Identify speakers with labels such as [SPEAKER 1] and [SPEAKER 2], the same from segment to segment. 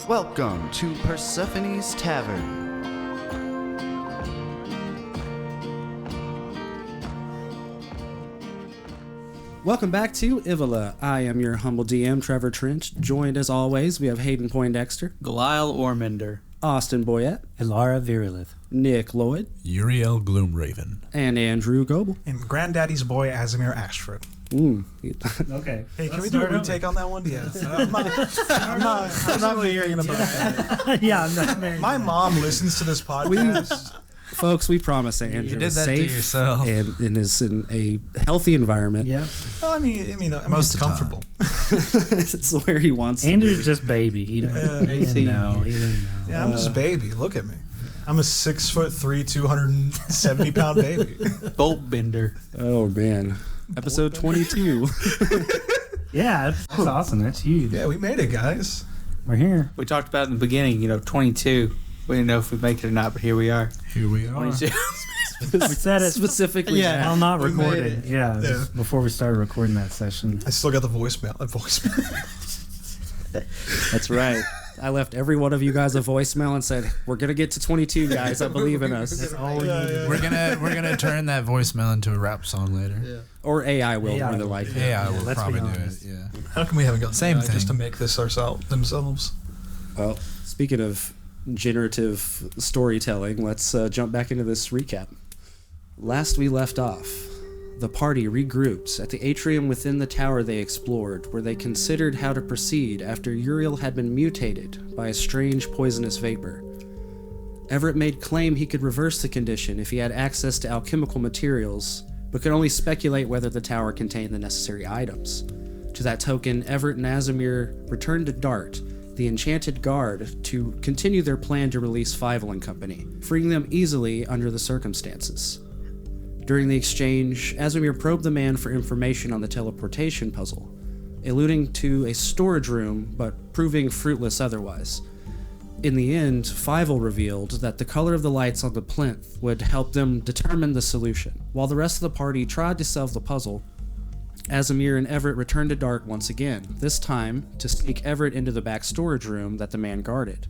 [SPEAKER 1] Welcome to Persephone's Tavern.
[SPEAKER 2] Welcome back to Ivila. I am your humble DM, Trevor Trench. Joined as always, we have Hayden Poindexter,
[SPEAKER 3] Galil Oarmender,
[SPEAKER 2] Austin Boyette,
[SPEAKER 4] Elara Virulith,
[SPEAKER 2] Nick Lloyd,
[SPEAKER 5] Yuriael Gloomraven,
[SPEAKER 2] and Andrew Goebel.
[SPEAKER 6] And Granddaddy's boy, Azamir Ashford.
[SPEAKER 4] Okay.
[SPEAKER 6] Hey, can we do a retake on that one? Yeah. I'm not hearing about that.
[SPEAKER 4] Yeah, I'm not married.
[SPEAKER 6] My mom listens to this podcast.
[SPEAKER 2] Folks, we promise Andrew
[SPEAKER 5] You did
[SPEAKER 2] is
[SPEAKER 5] that
[SPEAKER 2] safe
[SPEAKER 5] to yourself.
[SPEAKER 2] and is in a healthy environment.
[SPEAKER 4] Yeah.
[SPEAKER 6] Well, I mean,
[SPEAKER 5] Most of the
[SPEAKER 6] comfortable.
[SPEAKER 2] It's where he wants to
[SPEAKER 4] Andrew's
[SPEAKER 2] be.
[SPEAKER 4] just baby. He didn't know.
[SPEAKER 6] Yeah, I'm just a baby. Look at me. I'm a 6'3", 270-pound baby.
[SPEAKER 3] Bolt Bender.
[SPEAKER 2] Oh, man. Episode 22.
[SPEAKER 4] Yeah, that's awesome. That's huge.
[SPEAKER 6] Yeah, we made it, guys.
[SPEAKER 4] We're here.
[SPEAKER 3] We talked about in the beginning, 22. We didn't know if we'd make it or not, but here we are.
[SPEAKER 5] Here we are.
[SPEAKER 3] 22.
[SPEAKER 4] We said it
[SPEAKER 2] Specifically.
[SPEAKER 6] Yeah.
[SPEAKER 4] while not
[SPEAKER 6] We made
[SPEAKER 4] recorded.
[SPEAKER 6] it.
[SPEAKER 4] Yeah,
[SPEAKER 6] Yeah.
[SPEAKER 4] before we started recording that session.
[SPEAKER 6] I still got the voicemail.
[SPEAKER 2] That's right. I left every one of you guys a voicemail and said, we're going to get to 22, guys. I believe in us.
[SPEAKER 4] That's all we needed.
[SPEAKER 5] We're gonna turn that voicemail into a rap song later.
[SPEAKER 2] Or AI will,
[SPEAKER 4] AI
[SPEAKER 2] more than
[SPEAKER 4] will.
[SPEAKER 2] likely.
[SPEAKER 5] AI will
[SPEAKER 4] let's be
[SPEAKER 5] probably do it.
[SPEAKER 4] honest.
[SPEAKER 5] Yeah.
[SPEAKER 6] How come we haven't got
[SPEAKER 5] Same
[SPEAKER 6] AI
[SPEAKER 5] thing.
[SPEAKER 6] just to make this themselves?
[SPEAKER 2] Well, speaking of generative storytelling, let's jump back into this recap. Last we left off, the party regrouped at the atrium within the tower they explored, where they considered how to proceed after Yuriael had been mutated by a strange poisonous vapor. Everett made claim he could reverse the condition if he had access to alchemical materials, but could only speculate whether the tower contained the necessary items. To that token, Everett and Azamir returned to Dart, the enchanted guard, to continue their plan to release Fievel and Company, freeing them easily under the circumstances. During the exchange, Azamir probed the man for information on the teleportation puzzle, alluding to a storage room but proving fruitless otherwise. In the end, Fievel revealed that the color of the lights on the plinth would help them determine the solution. While the rest of the party tried to solve the puzzle, Azamir and Everett returned to Dart once again, this time to sneak Everett into the back storage room that the man guarded.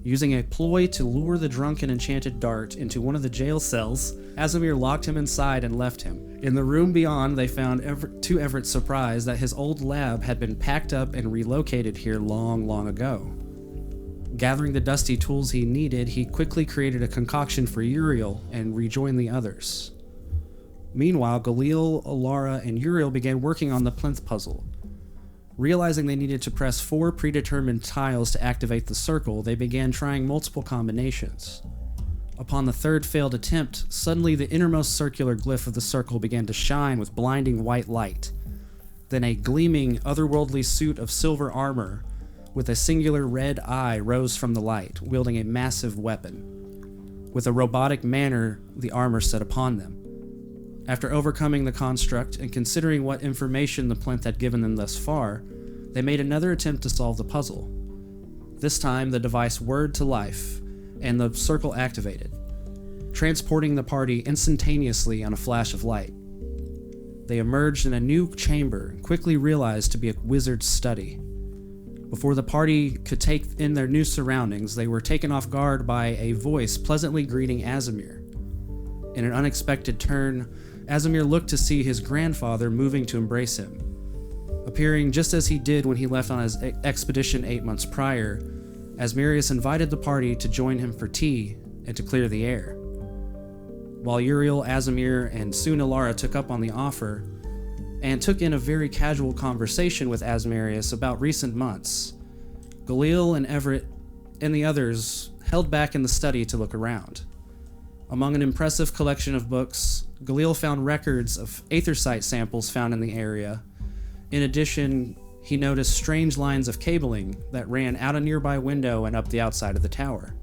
[SPEAKER 2] Using a ploy to lure the drunken enchanted Dart into one of the jail cells, Azamir locked him inside and left him. In the room beyond, they found, to Everett's surprise, that his old lab had been packed up and relocated here long ago. Gathering the dusty tools he needed, he quickly created a concoction for Yuriael and rejoined the others. Meanwhile, Galil, Elara, and Yuriael began working on the plinth puzzle. Realizing they needed to press 4 predetermined tiles to activate the circle, they began trying multiple combinations. Upon the third failed attempt, suddenly the innermost circular glyph of the circle began to shine with blinding white light. Then a gleaming, otherworldly suit of silver armor with a singular red eye rose from the light, wielding a massive weapon. With a robotic manner, the armor set upon them. After overcoming the construct and considering what information the plinth had given them thus far, they made another attempt to solve the puzzle. This time, the device whirred to life, and the circle activated, transporting the party instantaneously on a flash of light. They emerged in a new chamber and quickly realized to be a wizard's study. Before the party could take in their new surroundings, they were taken off guard by a voice pleasantly greeting Azamir. In an unexpected turn, Azamir looked to see his grandfather moving to embrace him. Appearing just as he did when he left on his expedition 8 months prior, Asmarius invited the party to join him for tea and to clear the air. While Yuriael, Azamir, and soon Elara took up on the offer, and took in a very casual conversation with Asmarius about recent months, Galil and Everett and the others held back in the study to look around. Among an impressive collection of books, Galil found records of aetherite samples found in the area. In addition, he noticed strange lines of cabling that ran out a nearby window and up the outside of the tower.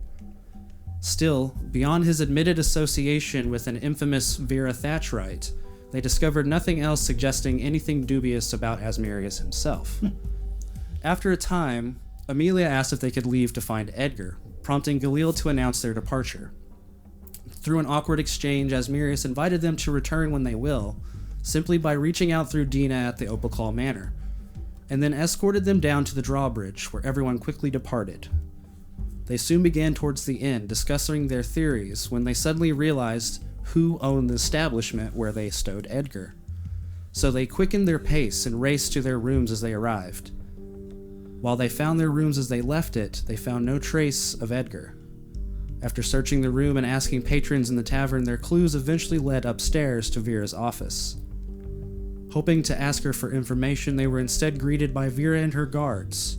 [SPEAKER 2] Still, beyond his admitted association with an infamous Vera Thatchwright, they discovered nothing else suggesting anything dubious about Asmarius himself. After a time, Amelia asked if they could leave to find Edgar, prompting Galil to announce their departure. Through an awkward exchange, Asmarius invited them to return when they will, simply by reaching out through Dina at the Opal Manor, and then escorted them down to the drawbridge, where everyone quickly departed. They soon began towards the inn, discussing their theories, when they suddenly realized who owned the establishment where they stowed Edgar. So they quickened their pace and raced to their rooms as they arrived. While they found their rooms as they left it, they found no trace of Edgar. After searching the room and asking patrons in the tavern, their clues eventually led upstairs to Vera's office. Hoping to ask her for information, they were instead greeted by Vera and her guards,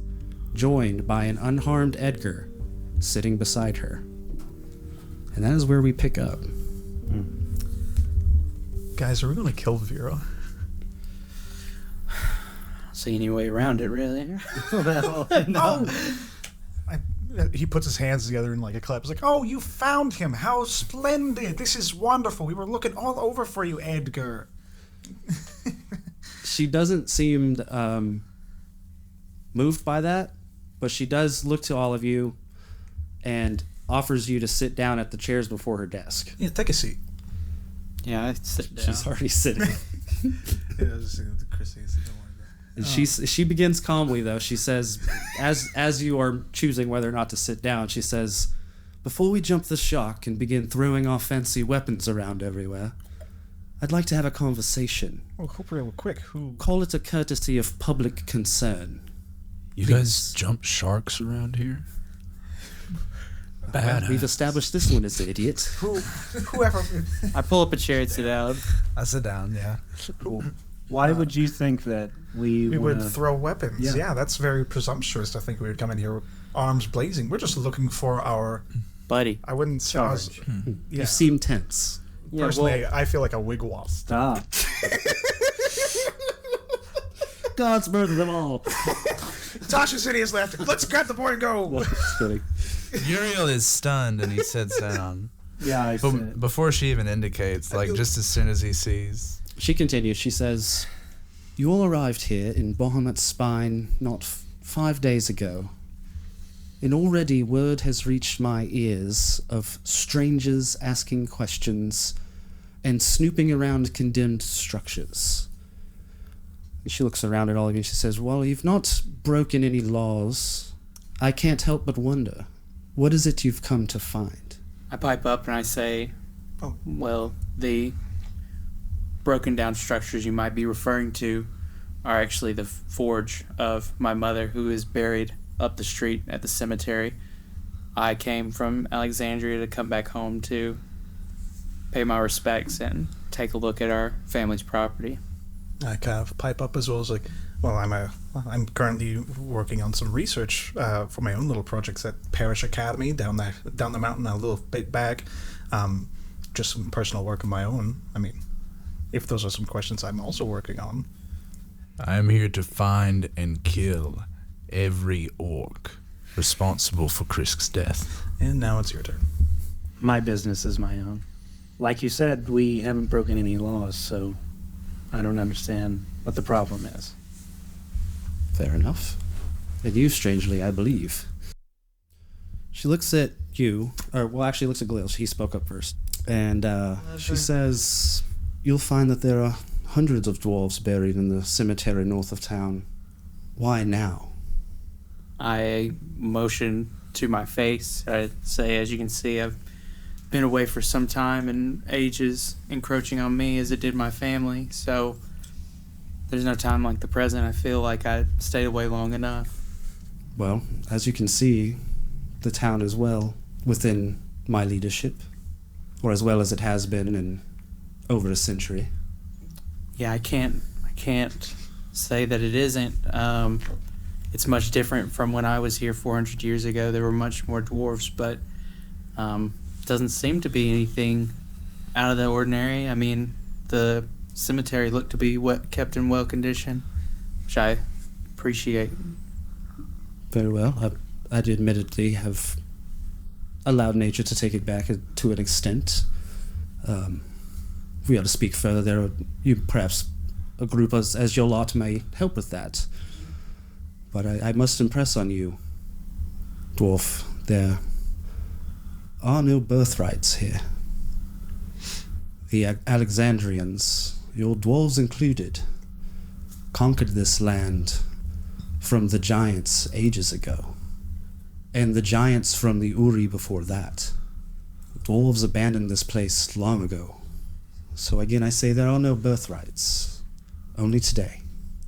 [SPEAKER 2] joined by an unharmed Edgar sitting beside her. And that is where we pick up.
[SPEAKER 6] Guys, are we going to kill Vera?
[SPEAKER 3] See any way around it, really?
[SPEAKER 6] He puts his hands together in like a clap. He's like, oh, you found him. How splendid. This is wonderful. We were looking all over for you, Edgar.
[SPEAKER 2] She doesn't seem moved by that, but she does look to all of you and offers you to sit down at the chairs before her desk.
[SPEAKER 6] Yeah, take a seat.
[SPEAKER 3] Yeah, I sit down.
[SPEAKER 2] She's already sitting.
[SPEAKER 6] Yeah, I was just saying to Chris, don't worry about it.
[SPEAKER 2] And she begins calmly, though. She says, as you are choosing whether or not to sit down, she says, before we jump the shark and begin throwing our fancy weapons around everywhere, I'd like to have a conversation.
[SPEAKER 6] Well, real quick, who...
[SPEAKER 2] Call it a courtesy of public concern.
[SPEAKER 5] You guys jump sharks around here? Bad.
[SPEAKER 2] We've established this one is the idiot.
[SPEAKER 6] Whoever...
[SPEAKER 3] I pull up a chair and sit down.
[SPEAKER 5] I sit down, yeah.
[SPEAKER 4] Why would you think that we
[SPEAKER 6] would
[SPEAKER 4] wanna-
[SPEAKER 6] throw weapons.
[SPEAKER 4] Yeah.
[SPEAKER 6] Yeah, that's very presumptuous to think we would come in here with arms blazing. We're just looking for our...
[SPEAKER 3] Buddy.
[SPEAKER 6] I wouldn't say...
[SPEAKER 4] Charge.
[SPEAKER 6] Yeah.
[SPEAKER 2] You seem tense.
[SPEAKER 3] Yeah,
[SPEAKER 6] Personally, I feel like a wigwam.
[SPEAKER 4] Stop.
[SPEAKER 2] God's murdered them all.
[SPEAKER 6] Tasha's hideous laughter. Let's grab the boy and go.
[SPEAKER 2] Just kidding.
[SPEAKER 5] Uriel is stunned and he sits down.
[SPEAKER 4] Yeah, I
[SPEAKER 5] But
[SPEAKER 4] said.
[SPEAKER 5] before she even indicates, like just as soon as he sees.
[SPEAKER 2] She continues. She says, you all arrived here in Bahamut's Spine not 5 days ago. And already word has reached my ears of strangers asking questions and snooping around condemned structures. And she looks around at all of you and she says, well, you've not broken any laws. I can't help but wonder, what is it you've come to find?
[SPEAKER 3] I pipe up and I say,
[SPEAKER 6] Oh.
[SPEAKER 3] well, the broken down structures you might be referring to are actually the forge of my mother, who is buried up the street at the cemetery. I came from Alexandria to come back home to pay my respects and take a look at our family's property.
[SPEAKER 6] I kind of pipe up as well as like, well, I'm currently working on some research for my own little projects at Parish Academy down the mountain, a little bit back. Just some personal work of my own. I mean, if those are some questions I'm also working on.
[SPEAKER 5] I am here to find and kill every orc responsible for Krisk's death.
[SPEAKER 6] And now it's your turn.
[SPEAKER 4] My business is my own. Like you said, we haven't broken any laws, so I don't understand what the problem is.
[SPEAKER 2] Fair enough. And you, strangely, I believe. She looks at you, or well, actually looks at Galil. He spoke up first. And she says, you'll find that there are hundreds of dwarves buried in the cemetery north of town. Why now?
[SPEAKER 3] I motion to my face. I say, as you can see, I've been away for some time and age is encroaching on me as it did my family. So there's no time like the present. I feel like I stayed away long enough.
[SPEAKER 2] Well, as you can see, the town is well within my leadership, or as well as it has been in over a century.
[SPEAKER 3] Yeah, I can't say that it isn't. It's much different from when I was here 400 years ago. There were much more dwarves, but doesn't seem to be anything out of the ordinary. I mean, the cemetery looked to be kept in well condition, which I appreciate.
[SPEAKER 2] Very well. I admittedly have allowed nature to take it back to an extent. If we are to speak further, you perhaps a group as your lot may help with that. But I must impress on you, dwarf, there are no birthrights here. The Alexandrians, your dwarves included, conquered this land from the giants ages ago, and the giants from the Uri before that. Dwarves abandoned this place long ago. So again, I say there are no birthrights. Only today.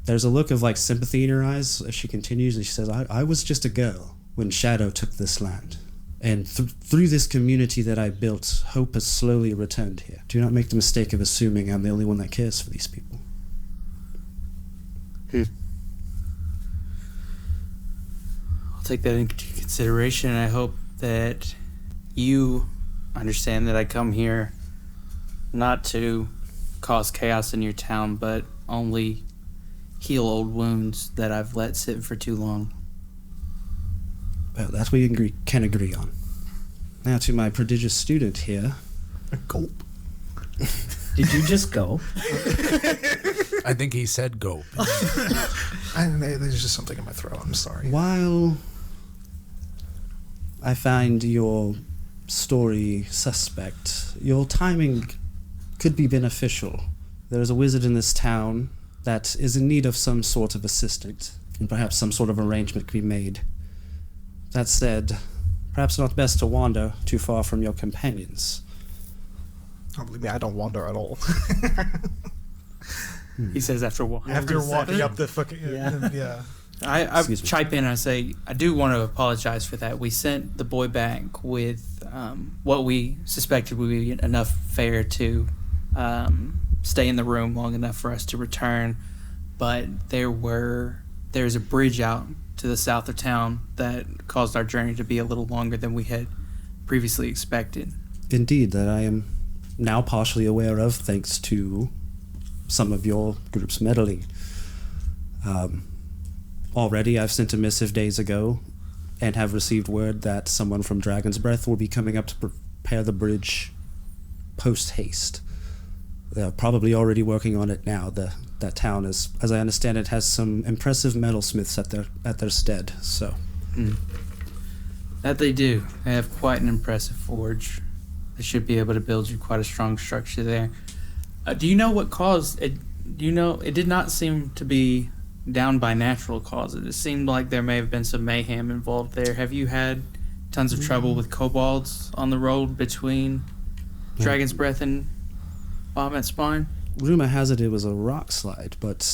[SPEAKER 2] There's a look of like sympathy in her eyes as she continues, and she says, I was just a girl when Shadow took this land. And through this community that I built, hope has slowly returned here. Do not make the mistake of assuming I'm the only one that cares for these people.
[SPEAKER 3] I'll take that into consideration, and I hope that you understand that I come here not to cause chaos in your town, but only heal old wounds that I've let sit for too long.
[SPEAKER 2] Well, that we can agree on. Now to my prodigious student here.
[SPEAKER 6] A gulp.
[SPEAKER 4] Did you just go?
[SPEAKER 5] I think he said go.
[SPEAKER 6] There's just something in my throat. I'm sorry.
[SPEAKER 2] While I find your story suspect, your timing could be beneficial. There is a wizard in this town that is in need of some sort of assistant, and perhaps some sort of arrangement could be made. That said, perhaps not best to wander too far from your companions.
[SPEAKER 6] Oh, believe me, I don't wander at all.
[SPEAKER 3] He says after walking.
[SPEAKER 6] After walking up the fucking... Yeah.
[SPEAKER 3] I
[SPEAKER 2] Excuse me.
[SPEAKER 3] chime in and I say, I do want to apologize for that. We sent the boy back with what we suspected would be enough fare to stay in the room long enough for us to return. But there's a bridge out to the south of town that caused our journey to be a little longer than we had previously expected.
[SPEAKER 2] Indeed, that I am now partially aware of, thanks to some of your group's meddling. Already, I've sent a missive days ago and have received word that someone from Dragon's Breath will be coming up to prepare the bridge post-haste. They're probably already working on it now. That town is, as I understand it, has some impressive metalsmiths at their stead, so...
[SPEAKER 3] That they do. They have quite an impressive forge. They should be able to build you quite a strong structure there. Do you know what caused it? Do you know, it did not seem to be down by natural causes. It seemed like there may have been some mayhem involved there. Have you had tons of trouble with kobolds on the road between Dragon's Breath and Vomit Spine?
[SPEAKER 2] Rumor has it was a rock slide, but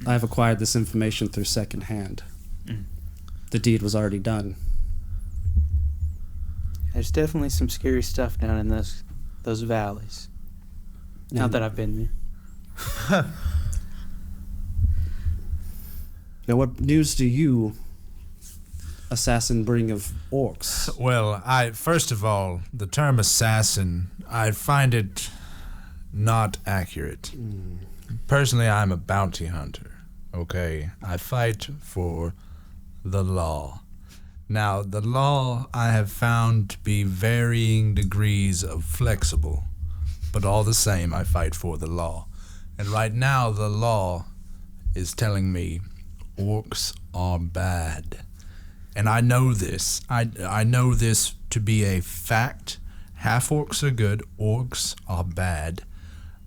[SPEAKER 2] I've acquired this information through secondhand. The deed was already done.
[SPEAKER 3] There's definitely some scary stuff down in those valleys. Not that I've been there.
[SPEAKER 2] Now, what news do you, assassin, bring of orcs?
[SPEAKER 5] Well, first of all, the term assassin, I find it not accurate. Personally, I'm a bounty hunter, okay? I fight for the law. Now, the law I have found to be varying degrees of flexible, but all the same, I fight for the law. And right now, the law is telling me orcs are bad. And I know this. I know this to be a fact. Half-orcs are good, orcs are bad.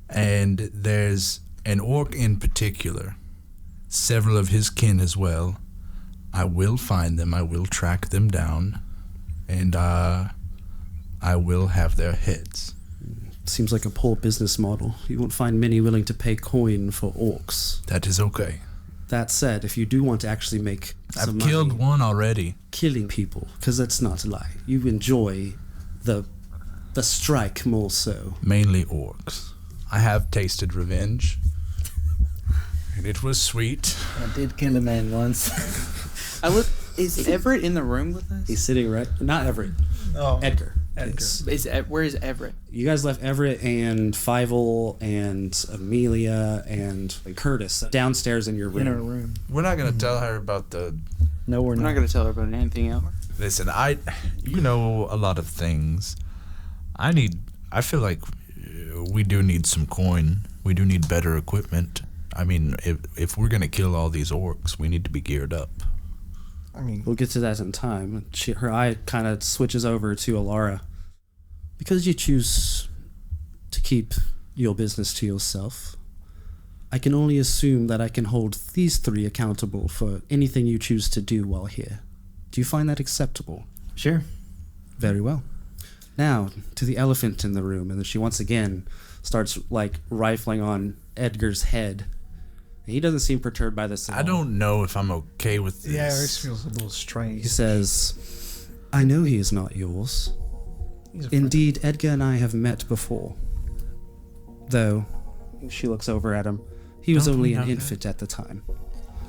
[SPEAKER 5] And there's an orc in particular, several of his kin as well. I will find them, I will track them down, and I will have their heads.
[SPEAKER 2] Seems like a poor business model. You won't find many willing to pay coin for orcs.
[SPEAKER 5] That is okay.
[SPEAKER 2] That said, if you do want to actually make some
[SPEAKER 5] I've killed
[SPEAKER 2] money
[SPEAKER 5] one already.
[SPEAKER 2] killing people, because that's not a lie, you enjoy the strike more so.
[SPEAKER 5] Mainly orcs. I have tasted revenge, and it was sweet.
[SPEAKER 4] I did kill a man once.
[SPEAKER 3] Is Everett in the room with us?
[SPEAKER 2] He's sitting right... Not Everett.
[SPEAKER 6] Oh,
[SPEAKER 2] Edgar.
[SPEAKER 6] Edgar.
[SPEAKER 2] Yes.
[SPEAKER 3] Where is Everett?
[SPEAKER 2] You guys left Everett and Fievel and Amelia and Curtis downstairs in your room.
[SPEAKER 4] In our room.
[SPEAKER 5] We're not going to tell her about the...
[SPEAKER 4] No, we're
[SPEAKER 3] I'm not going to tell her about anything else.
[SPEAKER 5] Listen, you know a lot of things. I feel like we do need some coin. We do need better equipment. I mean, if we're going to kill all these orcs, we need to be geared up.
[SPEAKER 6] I mean,
[SPEAKER 2] We'll get to that in time. Her eye kind of switches over to Elara. Because you choose to keep your business to yourself, I can only assume that I can hold these three accountable for anything you choose to do while here. Do you find that acceptable?
[SPEAKER 4] Sure.
[SPEAKER 2] Very well. Now, to the elephant in the room, and then she once again starts, like, rifling on Edgar's head. He doesn't seem perturbed by this at all.
[SPEAKER 5] I don't know if I'm okay with this.
[SPEAKER 6] Yeah, this feels a little strange.
[SPEAKER 2] He says, I know he is not yours.
[SPEAKER 6] He's a friend.
[SPEAKER 2] Indeed, Edgar and I have met before. Though, she looks over at him, he was
[SPEAKER 5] Don't
[SPEAKER 2] only
[SPEAKER 5] we
[SPEAKER 2] an
[SPEAKER 5] know
[SPEAKER 2] infant at the time.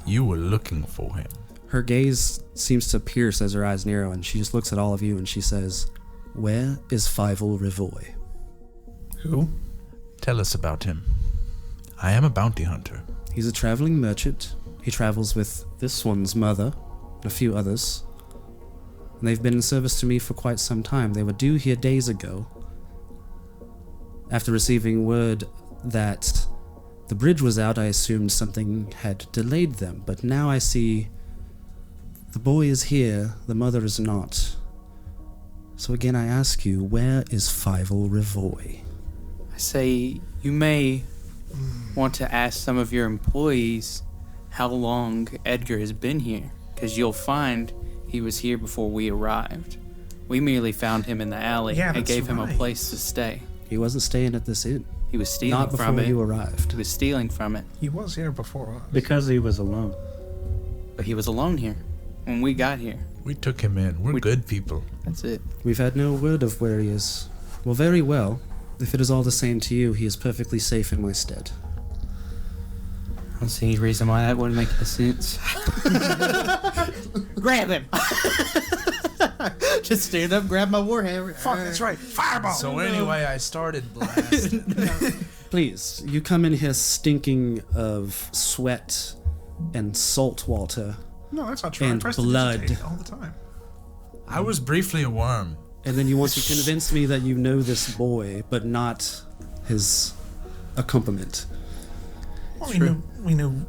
[SPEAKER 5] You were looking for him.
[SPEAKER 2] Her gaze seems to pierce as her eyes narrow, and she just looks at all of you and she says, Where is Fievel Rivoy?
[SPEAKER 6] Who?
[SPEAKER 5] Tell us about him. I am a bounty hunter.
[SPEAKER 2] He's a traveling merchant. He travels with this one's mother and a few others. And they've been in service to me for quite some time. They were due here days ago. After receiving word that the bridge was out, I assumed something had delayed them. But now I see the boy is here, the mother is not. So again I ask you, where is Fievel Rivoy?
[SPEAKER 3] I say you may want to ask some of your employees how long Edgar has been here, because you'll find he was here before we arrived. We merely found him in the alley
[SPEAKER 6] Yeah,
[SPEAKER 3] and
[SPEAKER 6] that's
[SPEAKER 3] gave him a
[SPEAKER 6] right.
[SPEAKER 3] place to stay.
[SPEAKER 2] He wasn't staying at this inn.
[SPEAKER 3] He was stealing
[SPEAKER 2] Not before
[SPEAKER 3] from it.
[SPEAKER 2] you arrived.
[SPEAKER 3] He was stealing from it,
[SPEAKER 6] He was here before us.
[SPEAKER 4] Because he was alone.
[SPEAKER 3] but he was alone here when we got here.
[SPEAKER 5] We took him in. We're
[SPEAKER 3] We-
[SPEAKER 5] good people.
[SPEAKER 3] That's it.
[SPEAKER 2] We've had no word of where he is. Well, very well. If it is all the same to you, he is perfectly safe in my stead.
[SPEAKER 3] I don't see any reason why that wouldn't make any sense. Grab him! Just stand up, grab my warhammer.
[SPEAKER 6] Fuck, that's right. Fireball!
[SPEAKER 5] So anyway, I started blasting.
[SPEAKER 2] Please, you come in here stinking of sweat and salt water,
[SPEAKER 6] No, that's not true.
[SPEAKER 2] And
[SPEAKER 6] I press
[SPEAKER 2] blood.
[SPEAKER 6] the all the time.
[SPEAKER 5] I was briefly a worm.
[SPEAKER 2] and then you want to convince me that you know this boy, but not his accompaniment.
[SPEAKER 6] Well,
[SPEAKER 3] True.
[SPEAKER 6] we knew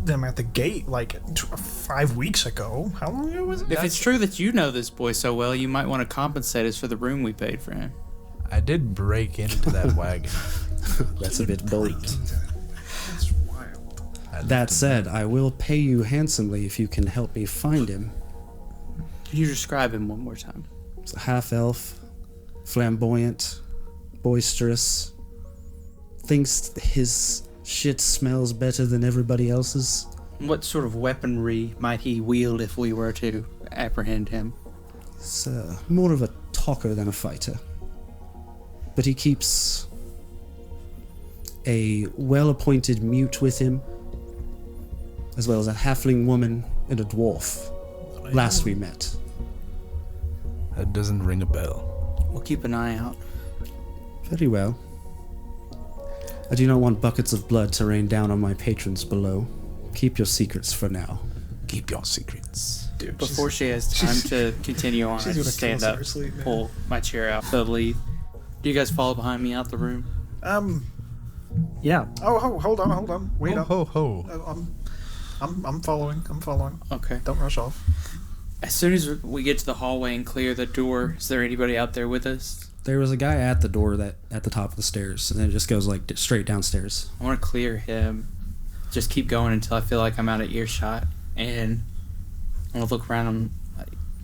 [SPEAKER 6] them at the gate like 5 weeks ago. How long ago was it?
[SPEAKER 3] If it's true that you know this boy so well, you might want to compensate us for the room we paid for him.
[SPEAKER 5] I did break into that wagon.
[SPEAKER 2] That's a bit bold.
[SPEAKER 6] That's wild.
[SPEAKER 2] That said, I will pay you handsomely if you can help me find him.
[SPEAKER 3] Can you describe him one more time?
[SPEAKER 2] He's a half-elf, flamboyant, boisterous, thinks his shit smells better than everybody else's.
[SPEAKER 3] What sort of weaponry might he wield if we were to apprehend him?
[SPEAKER 2] He's more of a talker than a fighter. But he keeps a well-appointed mute with him, as well as a halfling woman and a dwarf. Last we met.
[SPEAKER 5] That doesn't ring a bell.
[SPEAKER 3] We'll keep an eye out.
[SPEAKER 2] Very well. I do not want buckets of blood to rain down on my patrons below. Keep your secrets for now.
[SPEAKER 5] Keep your secrets.
[SPEAKER 6] Dude,
[SPEAKER 3] Before she has time to continue on, I
[SPEAKER 6] she's
[SPEAKER 3] just
[SPEAKER 6] gonna
[SPEAKER 3] stand
[SPEAKER 6] kill us
[SPEAKER 3] up,
[SPEAKER 6] in her sleep, man.
[SPEAKER 3] pull my chair out to leave. Do you guys follow behind me out the room?
[SPEAKER 4] Yeah.
[SPEAKER 6] Oh, hold on. Wait
[SPEAKER 5] Ho,
[SPEAKER 6] up.
[SPEAKER 5] ho, ho.
[SPEAKER 6] I'm following.
[SPEAKER 3] Okay.
[SPEAKER 6] Don't rush off.
[SPEAKER 3] As soon as we get to the hallway and clear the door, is there anybody out there with us?
[SPEAKER 2] There was a guy at the door that at the top of the stairs, and then it just goes like straight downstairs.
[SPEAKER 3] I want to clear him. Just keep going until I feel like I'm out of earshot, and I want to look around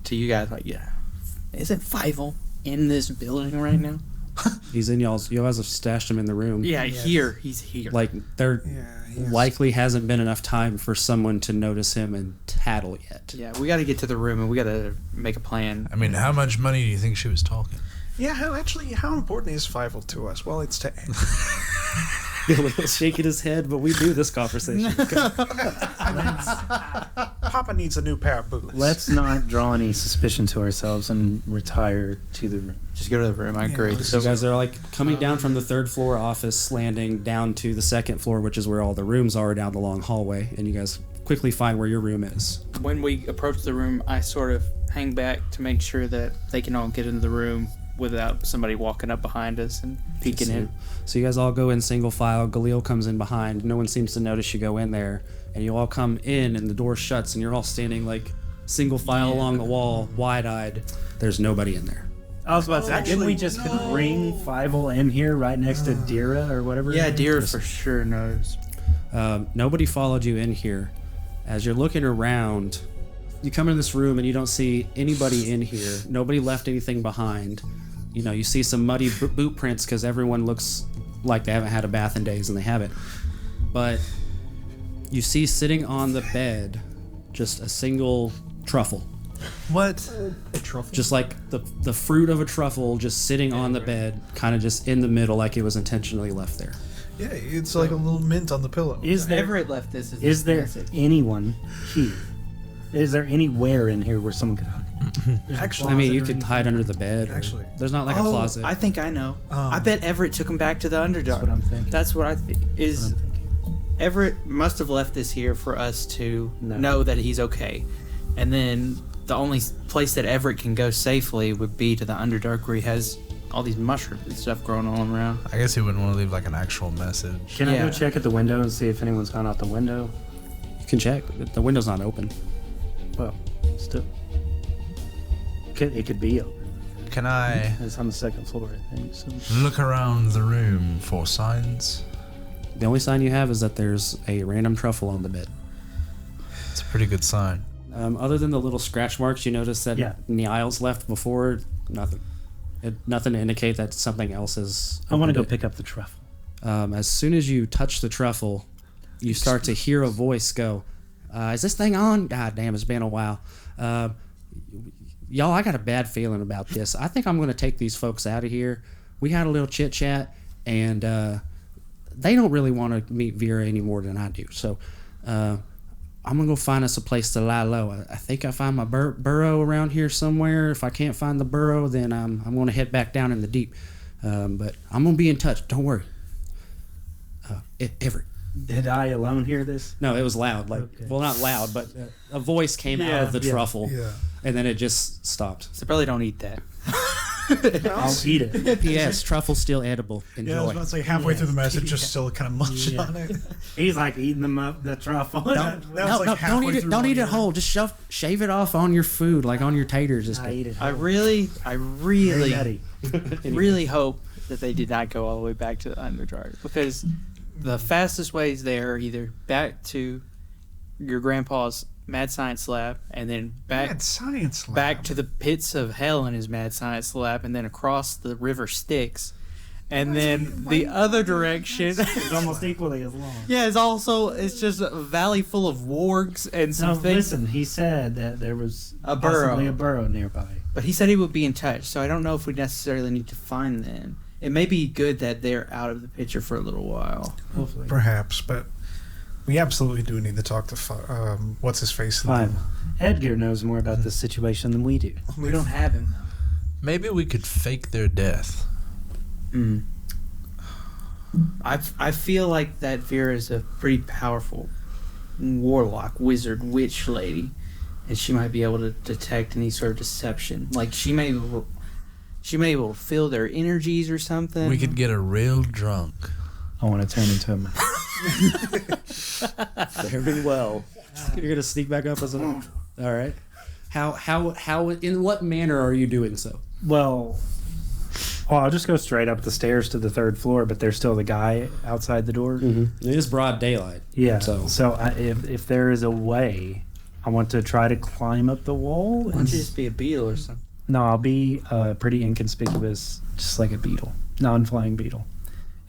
[SPEAKER 3] to you guys like, yeah, isn't Fievel in this building right now?
[SPEAKER 2] He's in y'all's. You guys have stashed him in the room.
[SPEAKER 3] Yeah,
[SPEAKER 6] Yes.
[SPEAKER 3] here. He's here.
[SPEAKER 2] Like there
[SPEAKER 6] Yeah.
[SPEAKER 2] likely hasn't been enough time for someone to notice him and tattle yet.
[SPEAKER 3] Yeah, we got to get to the room and we got to make a plan.
[SPEAKER 5] I mean, how much money do you think she was talking?
[SPEAKER 6] Yeah. How important is Fievel to us? Well, it's to.
[SPEAKER 2] He's shaking his head, but we do this conversation.
[SPEAKER 6] Papa needs a new pair of boots.
[SPEAKER 4] Let's not draw any suspicion to ourselves and retire to the room.
[SPEAKER 3] Just go to the room. I agree.
[SPEAKER 2] So guys are like coming down from the third floor office landing down to the second floor, which is where all the rooms are down the long hallway, and you guys quickly find where your room is.
[SPEAKER 3] When we approach the room, I sort of hang back to make sure that they can all get into the room without somebody walking up behind us and peeking in.
[SPEAKER 2] So you guys all go in single file. Galil comes in behind. No one seems to notice you go in there, and you all come in, and the door shuts, and you're all standing like single file along the wall, wide-eyed. There's nobody in there.
[SPEAKER 4] I was about to say, didn't we just bring Fievel in here right next to Dira or whatever?
[SPEAKER 3] Yeah, deer for sure knows.
[SPEAKER 2] Nobody followed you in here. As you're looking around, you come in this room and you don't see anybody in here. Nobody left anything behind. You know, you see some muddy boot prints because everyone looks like they haven't had a bath in days, and they haven't. But you see sitting on the bed just a single truffle.
[SPEAKER 5] What?
[SPEAKER 6] A truffle.
[SPEAKER 2] Just like the fruit of a truffle just sitting on the bed, kind of just in the middle, like it was intentionally left there.
[SPEAKER 6] Yeah, it's like a little mint on the pillow.
[SPEAKER 4] Is there
[SPEAKER 3] Everett left this. As
[SPEAKER 4] is
[SPEAKER 3] a
[SPEAKER 4] there
[SPEAKER 3] message.
[SPEAKER 4] anyone here? Is there anywhere in here where someone could hide?
[SPEAKER 6] Actually,
[SPEAKER 2] I mean, you could hide under the bed.
[SPEAKER 6] Actually.
[SPEAKER 2] There's not like a closet.
[SPEAKER 3] I think I know. I bet Everett took him back to the Underdark.
[SPEAKER 4] That's what I'm thinking.
[SPEAKER 3] That's what I think. Is
[SPEAKER 4] I'm thinking.
[SPEAKER 3] Everett must have left this here for us to
[SPEAKER 4] No.
[SPEAKER 3] know that he's okay, and then the only place that Everett can go safely would be to the Underdark, where he has all these mushrooms and stuff growing all around.
[SPEAKER 5] I guess he wouldn't want to leave like an actual message.
[SPEAKER 4] Can I
[SPEAKER 3] Yeah.
[SPEAKER 4] go check at the window and see if anyone's gone out the window?
[SPEAKER 2] You can check. The window's not open.
[SPEAKER 4] Well, still. It could be open.
[SPEAKER 5] Can I
[SPEAKER 4] It's on the second floor, I think. So.
[SPEAKER 5] look around the room for signs?
[SPEAKER 2] The only sign you have is that there's a random truffle on the bed.
[SPEAKER 5] It's a pretty good sign.
[SPEAKER 2] Other than the little scratch marks you notice that
[SPEAKER 4] Yeah.
[SPEAKER 2] Niall's left before, nothing. Nothing to indicate that something else is.
[SPEAKER 4] I want to go
[SPEAKER 2] opened it.
[SPEAKER 4] pick up the truffle.
[SPEAKER 2] As soon as you touch the truffle, you start to hear a voice go, is this thing on? God damn, it's been a while. Y'all, I got a bad feeling about this. I think I'm going to take these folks out of here. We had a little chit chat, and they don't really want to meet Vera any more than I do. So I'm going to go find us a place to lie low. I think I find my burrow around here somewhere. If I can't find the burrow, then I'm going to head back down in the deep. But I'm going to be in touch. Don't worry. Everett.
[SPEAKER 4] Did I alone hear this?
[SPEAKER 2] No, it was loud. Like,
[SPEAKER 4] Okay.
[SPEAKER 2] well, not loud, but a voice came out of the truffle,
[SPEAKER 6] Yeah.
[SPEAKER 2] and then it just stopped.
[SPEAKER 3] So probably don't eat that.
[SPEAKER 4] I'll eat it.
[SPEAKER 2] P.S. Truffle's still edible. Enjoy.
[SPEAKER 6] Yeah, I was about to say halfway through the message, just still kind of munching
[SPEAKER 4] Yeah.
[SPEAKER 6] on it.
[SPEAKER 4] He's like eating them up, the truffle.
[SPEAKER 6] That was
[SPEAKER 2] no,
[SPEAKER 6] like
[SPEAKER 2] don't
[SPEAKER 6] halfway
[SPEAKER 2] eat it.
[SPEAKER 6] through
[SPEAKER 2] Don't
[SPEAKER 6] one
[SPEAKER 2] eat it
[SPEAKER 6] year.
[SPEAKER 2] whole. Just shave it off on your food, like on your taters. Just
[SPEAKER 4] I eat it.
[SPEAKER 3] I
[SPEAKER 4] whole.
[SPEAKER 3] really
[SPEAKER 4] Very nutty.
[SPEAKER 3] really hope that they did not go all the way back to the Underdark, because the fastest ways there are either back to your grandpa's mad science lab, and then
[SPEAKER 6] Mad science lab.
[SPEAKER 3] back to the pits of hell in his mad science lab, and then across the river Styx, and then the other direction.
[SPEAKER 4] It's almost equally as long.
[SPEAKER 3] Yeah, it's just a valley full of wargs and some
[SPEAKER 4] No,
[SPEAKER 3] things.
[SPEAKER 4] listen, he said that there was
[SPEAKER 3] A burrow.
[SPEAKER 4] possibly a burrow nearby.
[SPEAKER 3] But he said he would be in touch, so I don't know if we necessarily need to find them. It may be good that they're out of the picture for a little while.
[SPEAKER 4] Hopefully.
[SPEAKER 6] Perhaps, but we absolutely do need to talk to what's his face.
[SPEAKER 4] Fine. Edgar knows more about this situation than we do.
[SPEAKER 3] We don't have him.
[SPEAKER 5] Maybe we could fake their death.
[SPEAKER 3] I feel like that Vera is a pretty powerful warlock, wizard, witch lady, and she might be able to detect any sort of deception. Like she may be able to feel their energies or something.
[SPEAKER 5] We could get a real drunk.
[SPEAKER 4] I want to turn into a man.
[SPEAKER 2] very well. You're gonna sneak back up as an. All right. How? In what manner are you doing so?
[SPEAKER 4] Well, I'll just go straight up the stairs to the third floor, but there's still the guy outside the door.
[SPEAKER 2] It is broad daylight.
[SPEAKER 4] Yeah.
[SPEAKER 2] So-
[SPEAKER 4] If there is a way, I want to try to climb up the wall.
[SPEAKER 3] Why don't you just be a beetle or something?
[SPEAKER 4] No, I'll be pretty inconspicuous, just like a beetle, non-flying beetle.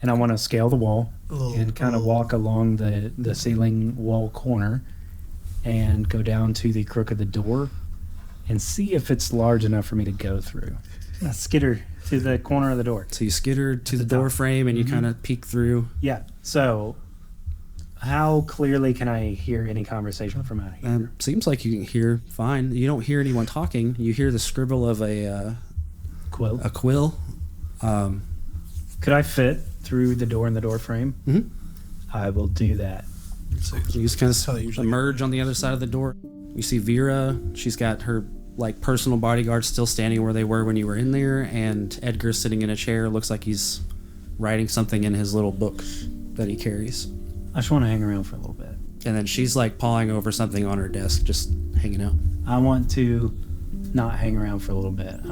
[SPEAKER 4] And I want to scale the wall and kind of walk along the ceiling wall corner and go down to the crook of the door and see if it's large enough for me to go through. I skitter to the corner of the door.
[SPEAKER 2] So you skittered to the
[SPEAKER 4] the
[SPEAKER 2] door
[SPEAKER 4] top.
[SPEAKER 2] frame and you kind of peek through.
[SPEAKER 4] Yeah. So, how clearly can I hear any conversation from out here?
[SPEAKER 2] Seems like you can hear fine. You don't hear anyone talking. You hear the scribble of a
[SPEAKER 4] Quill.
[SPEAKER 2] quill.
[SPEAKER 4] Could I fit through the door in the door frame?
[SPEAKER 2] Mhm.
[SPEAKER 4] I will do that.
[SPEAKER 2] You just kind
[SPEAKER 6] how they
[SPEAKER 2] of
[SPEAKER 6] usually
[SPEAKER 2] emerge on the other side of the door. You see Vera. She's got her like personal bodyguards still standing where they were when you were in there, and Edgar's sitting in a chair. Looks like he's writing something in his little book that he carries.
[SPEAKER 4] I just want to hang around for a little bit.
[SPEAKER 2] And then she's like pawing over something on her desk, just hanging out.
[SPEAKER 4] I want to not hang around for a little bit.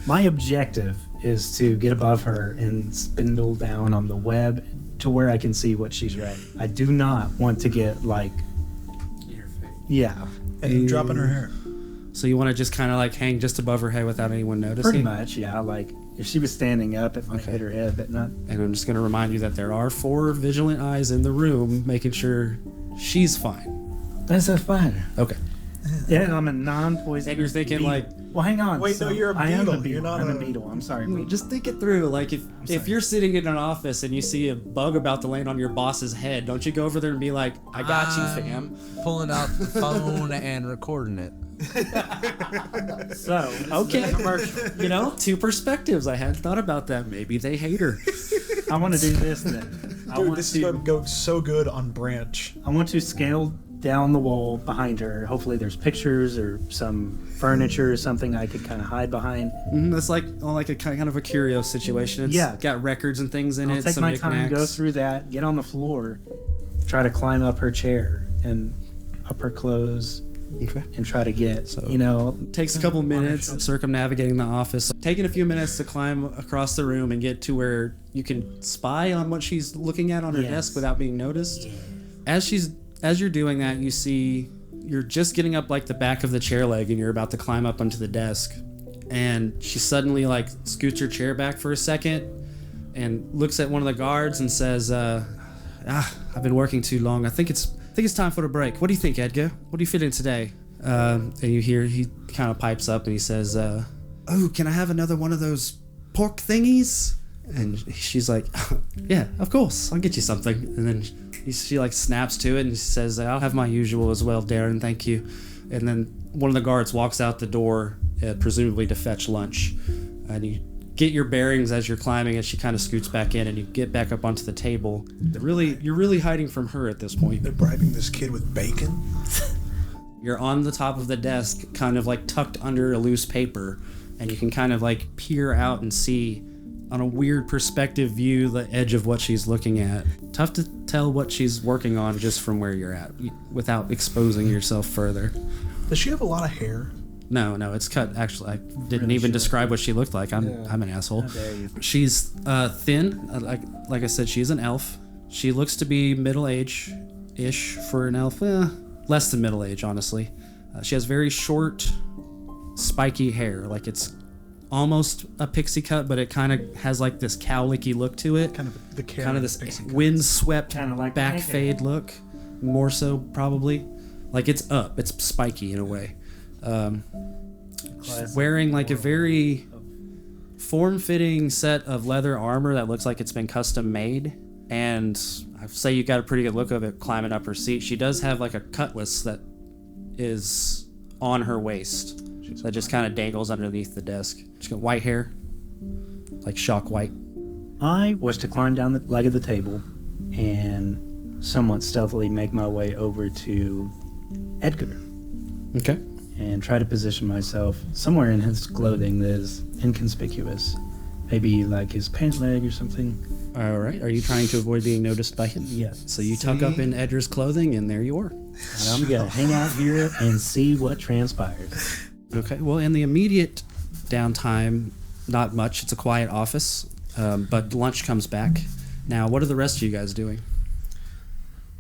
[SPEAKER 4] My objective is to get above her and spindle down on the web to where I can see what she's writing. I do not want to get like, yeah,
[SPEAKER 6] And dropping her hair.
[SPEAKER 2] So you want to just kind of like hang just above her head without anyone noticing?
[SPEAKER 4] pretty much. Yeah, like if she was standing up, it might hit her head, but not.
[SPEAKER 2] And I'm just going to remind you that there are 4 vigilant eyes in the room making sure she's fine.
[SPEAKER 4] That's a fine.
[SPEAKER 2] Okay.
[SPEAKER 4] Yeah, I'm a non-poison.
[SPEAKER 2] And you're thinking
[SPEAKER 4] beetle.
[SPEAKER 2] like,
[SPEAKER 4] well, hang on.
[SPEAKER 6] Wait, no, you're a
[SPEAKER 4] I am a
[SPEAKER 6] beetle.
[SPEAKER 4] beetle.
[SPEAKER 6] You're not
[SPEAKER 4] I'm a
[SPEAKER 6] a-
[SPEAKER 4] beetle. I'm sorry.
[SPEAKER 2] just think it through. Like if you're sitting in an office and you see a bug about to land on your boss's head, don't you go over there and be like, I got you, fam.
[SPEAKER 5] Pulling out the phone and recording it.
[SPEAKER 4] So
[SPEAKER 2] Okay. You know, 2 perspectives. I hadn't thought about that. Maybe they hate her.
[SPEAKER 4] I want to do this then.
[SPEAKER 6] Dude, this is going to go so good on Branch.
[SPEAKER 4] I want to scale down the wall behind her. Hopefully there's pictures or some furniture or something I could kind of hide behind.
[SPEAKER 2] That's like a kind of a curio situation. It's
[SPEAKER 4] Yeah.
[SPEAKER 2] got records and things in
[SPEAKER 4] I'll
[SPEAKER 2] it.
[SPEAKER 4] take
[SPEAKER 2] some
[SPEAKER 4] my time, go
[SPEAKER 2] knickknacks.
[SPEAKER 4] through that, get on the floor, try to climb up her chair and up her clothes
[SPEAKER 2] Okay.
[SPEAKER 4] and try to get,
[SPEAKER 2] Takes a couple minutes circumnavigating the office, taking a few minutes to climb across the room and get to where you can spy on what she's looking at on her
[SPEAKER 4] Yes.
[SPEAKER 2] desk without being noticed. As you're doing that, you see you're just getting up like the back of the chair leg and you're about to climb up onto the desk, and she suddenly like scoots her chair back for a second and looks at one of the guards and says, I've been working too long. I think it's time for a break. What do you think, Edgar? What are you feeling today? And you hear he kind of pipes up and he says, oh, can I have another one of those pork thingies? And she's like, yeah, of course, I'll get you something. And then she like snaps to it and she says, I'll have my usual as well, Darren, thank you. And then one of the guards walks out the door, presumably to fetch lunch. And you get your bearings as you're climbing, and she kind of scoots back in, and you get back up onto the table. You're really hiding from her at this point.
[SPEAKER 6] They're bribing this kid with bacon.
[SPEAKER 2] You're on the top of the desk, kind of like tucked under a loose paper, and you can kind of like peer out and see on a weird perspective view the edge of what she's looking at. Tough to tell what she's working on just from where you're at without exposing yourself further.
[SPEAKER 6] Does she have a lot of hair?
[SPEAKER 2] No, it's cut. Actually, I didn't even describe what she looked like. I'm an asshole.
[SPEAKER 4] How dare you.
[SPEAKER 2] She's thin. Like I said, she's an elf. She looks to be middle-age-ish for an elf. Less than middle-age, honestly. She has very short, spiky hair. Like it's almost a pixie cut, but it kind of has like this cowlicky look to it.
[SPEAKER 6] Kind of the
[SPEAKER 2] Kind of this windswept
[SPEAKER 4] Kinda like
[SPEAKER 2] back
[SPEAKER 4] my hair.
[SPEAKER 2] fade look. More so, probably. Like it's up. It's spiky in a way. She's wearing like a very form-fitting set of leather armor that looks like it's been custom made, and I'd say you got a pretty good look of it climbing up her seat. She does have like a cutlass that is on her waist that just kind of dangles underneath the desk. She's got white hair, like shock white.
[SPEAKER 4] I was to climb down the leg of the table and somewhat stealthily make my way over to Edgar
[SPEAKER 2] Okay.
[SPEAKER 4] and try to position myself somewhere in his clothing that is inconspicuous. Maybe like his pant leg or something.
[SPEAKER 2] All right. Are you trying to avoid being noticed by him?
[SPEAKER 4] Yes.
[SPEAKER 2] So you tuck up in Edgar's clothing, and there you are.
[SPEAKER 4] And I'm going to hang out here and see what transpires.
[SPEAKER 2] Okay. Well, in the immediate downtime, not much. It's a quiet office, but lunch comes back. Now, what are the rest of you guys doing?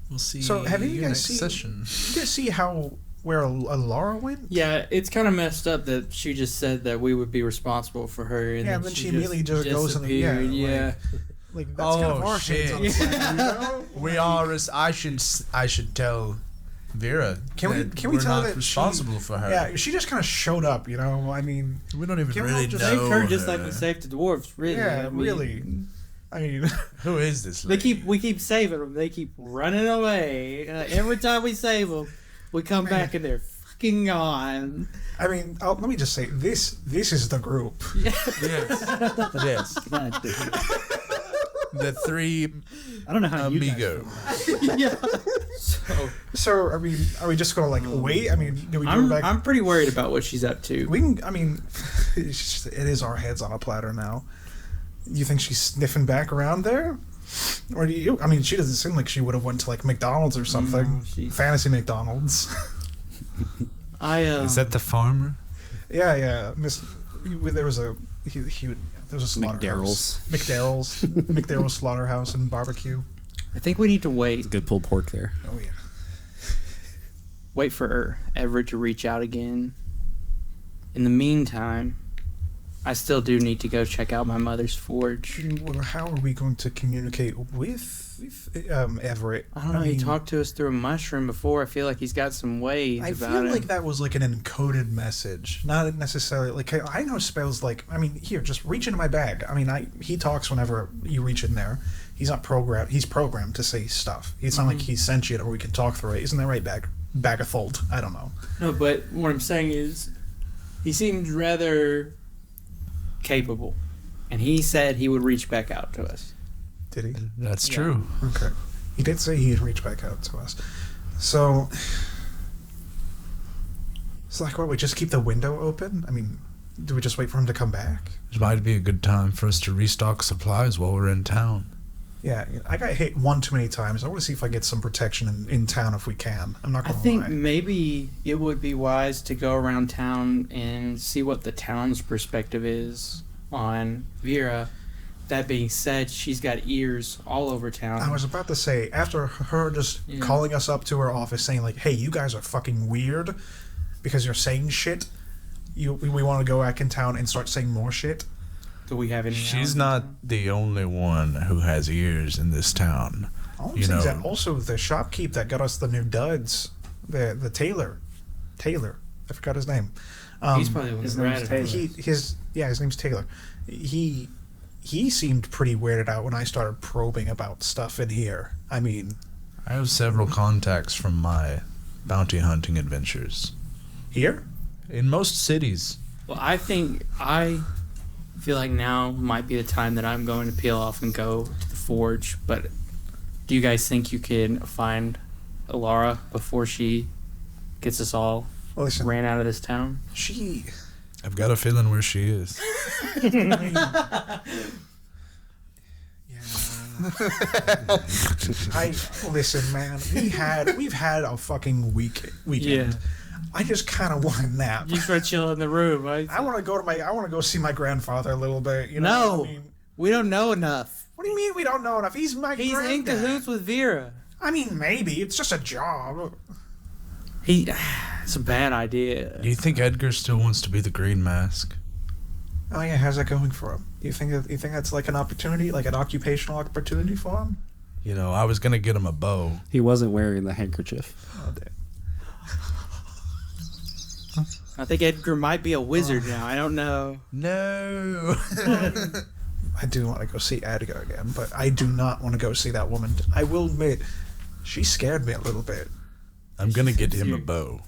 [SPEAKER 5] We'll see.
[SPEAKER 6] So, have you guys
[SPEAKER 5] next
[SPEAKER 6] seen-
[SPEAKER 5] session?
[SPEAKER 6] Did you guys see where Elara went?
[SPEAKER 3] Yeah, it's kind of messed up that she just said that we would be responsible for her, and
[SPEAKER 6] Yeah,
[SPEAKER 3] then
[SPEAKER 6] then she immediately just goes and
[SPEAKER 3] disappeared.
[SPEAKER 6] yeah, like that's kind of
[SPEAKER 5] Oh,
[SPEAKER 6] our shades
[SPEAKER 5] shit.
[SPEAKER 6] on the side, you know?
[SPEAKER 5] We are. I should tell Vera.
[SPEAKER 6] Can we
[SPEAKER 5] that
[SPEAKER 6] we
[SPEAKER 5] we're
[SPEAKER 6] tell
[SPEAKER 5] not
[SPEAKER 6] that
[SPEAKER 5] responsible for her?
[SPEAKER 6] Yeah, she just kind of showed up, you know. I mean,
[SPEAKER 5] We don't even
[SPEAKER 6] Can we
[SPEAKER 5] really
[SPEAKER 6] all just
[SPEAKER 5] know
[SPEAKER 3] Saved her just like
[SPEAKER 5] her.
[SPEAKER 3] we saved the dwarves. Really.
[SPEAKER 6] yeah,
[SPEAKER 3] I mean,
[SPEAKER 6] really. I mean,
[SPEAKER 5] Who is this
[SPEAKER 3] We
[SPEAKER 5] lady?
[SPEAKER 3] keep saving them. They keep running away. Every time we save them, we come back and they're fucking gone.
[SPEAKER 6] let me just say this is the group.
[SPEAKER 5] Yes. Yes.
[SPEAKER 4] God damn.
[SPEAKER 5] The 3
[SPEAKER 4] I don't know how you guys
[SPEAKER 5] amigo.
[SPEAKER 3] Yeah.
[SPEAKER 6] So, are we just gonna like wait? I mean, do we go back?
[SPEAKER 3] I'm pretty worried about what she's up to.
[SPEAKER 6] We can. I mean, it is our heads on a platter now. You think she's sniffing back around there, or do you? I mean, she doesn't seem like she would have went to like McDonald's or something.
[SPEAKER 3] No, she-
[SPEAKER 6] Fantasy McDonald's.
[SPEAKER 3] I
[SPEAKER 5] Is that the farmer?
[SPEAKER 6] Yeah. There was a he would There's a slaughterhouse. McDarrell's Slaughterhouse and Barbecue.
[SPEAKER 3] I think we need to wait.
[SPEAKER 2] Good pulled pork there.
[SPEAKER 6] Oh yeah.
[SPEAKER 3] Wait for Everett to reach out again. In the meantime, I still do need to go check out my mother's forge.
[SPEAKER 6] Well, how are we going to communicate with Everett?
[SPEAKER 3] I don't know. He talked to us through a mushroom before. I feel like he's got some ways
[SPEAKER 6] I
[SPEAKER 3] about
[SPEAKER 6] feel
[SPEAKER 3] it.
[SPEAKER 6] like that was like an encoded message, not necessarily like I know spells like. I mean, here, just reach into my bag. I mean, he talks whenever you reach in there. He's not programmed. He's programmed to say stuff. It's not like he's sentient or we can talk through it. Isn't that right, Bagathold? I don't know.
[SPEAKER 3] No, but what I'm saying is, he seems rather capable, and he said he would reach back out to us.
[SPEAKER 6] Did he?
[SPEAKER 5] That's true.
[SPEAKER 6] Okay. He did say he'd reach back out to us. So, it's like, what, we just keep the window open? I mean, do we just wait for him to come back?
[SPEAKER 5] It might be a good time for us to restock supplies while we're in town.
[SPEAKER 6] Yeah, I got hit one too many times. I want to see if I get some protection in town if we can. I'm not
[SPEAKER 3] I
[SPEAKER 6] going to
[SPEAKER 3] think
[SPEAKER 6] lie.
[SPEAKER 3] maybe it would be wise to go around town and see what the town's perspective is on Vera. That being said, she's got ears all over town.
[SPEAKER 6] I was about to say, after her just calling us up to her office saying, like, hey, you guys are fucking weird because you're saying shit, we want to go back in town and start saying more shit.
[SPEAKER 3] Do we have any?
[SPEAKER 5] She's not the only one who has ears in this town.
[SPEAKER 6] All I'm saying is that also the shopkeep that got us the new duds, the tailor, I forgot his name.
[SPEAKER 3] He's probably
[SPEAKER 4] His name's Taylor.
[SPEAKER 6] His name's Taylor. He seemed pretty weirded out when I started probing about stuff in here. I mean,
[SPEAKER 5] I have several contacts from my bounty hunting adventures.
[SPEAKER 6] here?
[SPEAKER 5] In most cities.
[SPEAKER 3] Well, I feel like now might be the time that I'm going to peel off and go to the forge. But do you guys think you can find Elara before she gets us all
[SPEAKER 6] Listen,
[SPEAKER 3] ran out of this town?
[SPEAKER 5] I've got a feeling where she is.
[SPEAKER 6] Listen, man. We've had a fucking weekend.
[SPEAKER 3] Yeah.
[SPEAKER 6] I just kind of want a nap.
[SPEAKER 3] You start chilling in the room.
[SPEAKER 6] I want to go see my grandfather a little bit. You know
[SPEAKER 3] No,
[SPEAKER 6] what I mean?
[SPEAKER 3] we don't know enough.
[SPEAKER 6] What do you mean we don't know enough? He's my
[SPEAKER 3] He's in
[SPEAKER 6] granddad.
[SPEAKER 3] cahoots with Vera.
[SPEAKER 6] I mean, maybe it's just a job.
[SPEAKER 3] It's a bad idea.
[SPEAKER 5] Do you think Edgar still wants to be the Green Mask?
[SPEAKER 6] Oh yeah, how's that going for him? You think that's like an opportunity, like an occupational opportunity for him?
[SPEAKER 5] You know, I was going to get him a bow.
[SPEAKER 2] He wasn't wearing the handkerchief.
[SPEAKER 6] Oh, damn.
[SPEAKER 3] I think Edgar might be a wizard now. I don't know.
[SPEAKER 5] No.
[SPEAKER 6] I do want to go see Edgar again, but I do not want to go see that woman. I will admit, she scared me a little bit.
[SPEAKER 5] I'm going to get him a bow.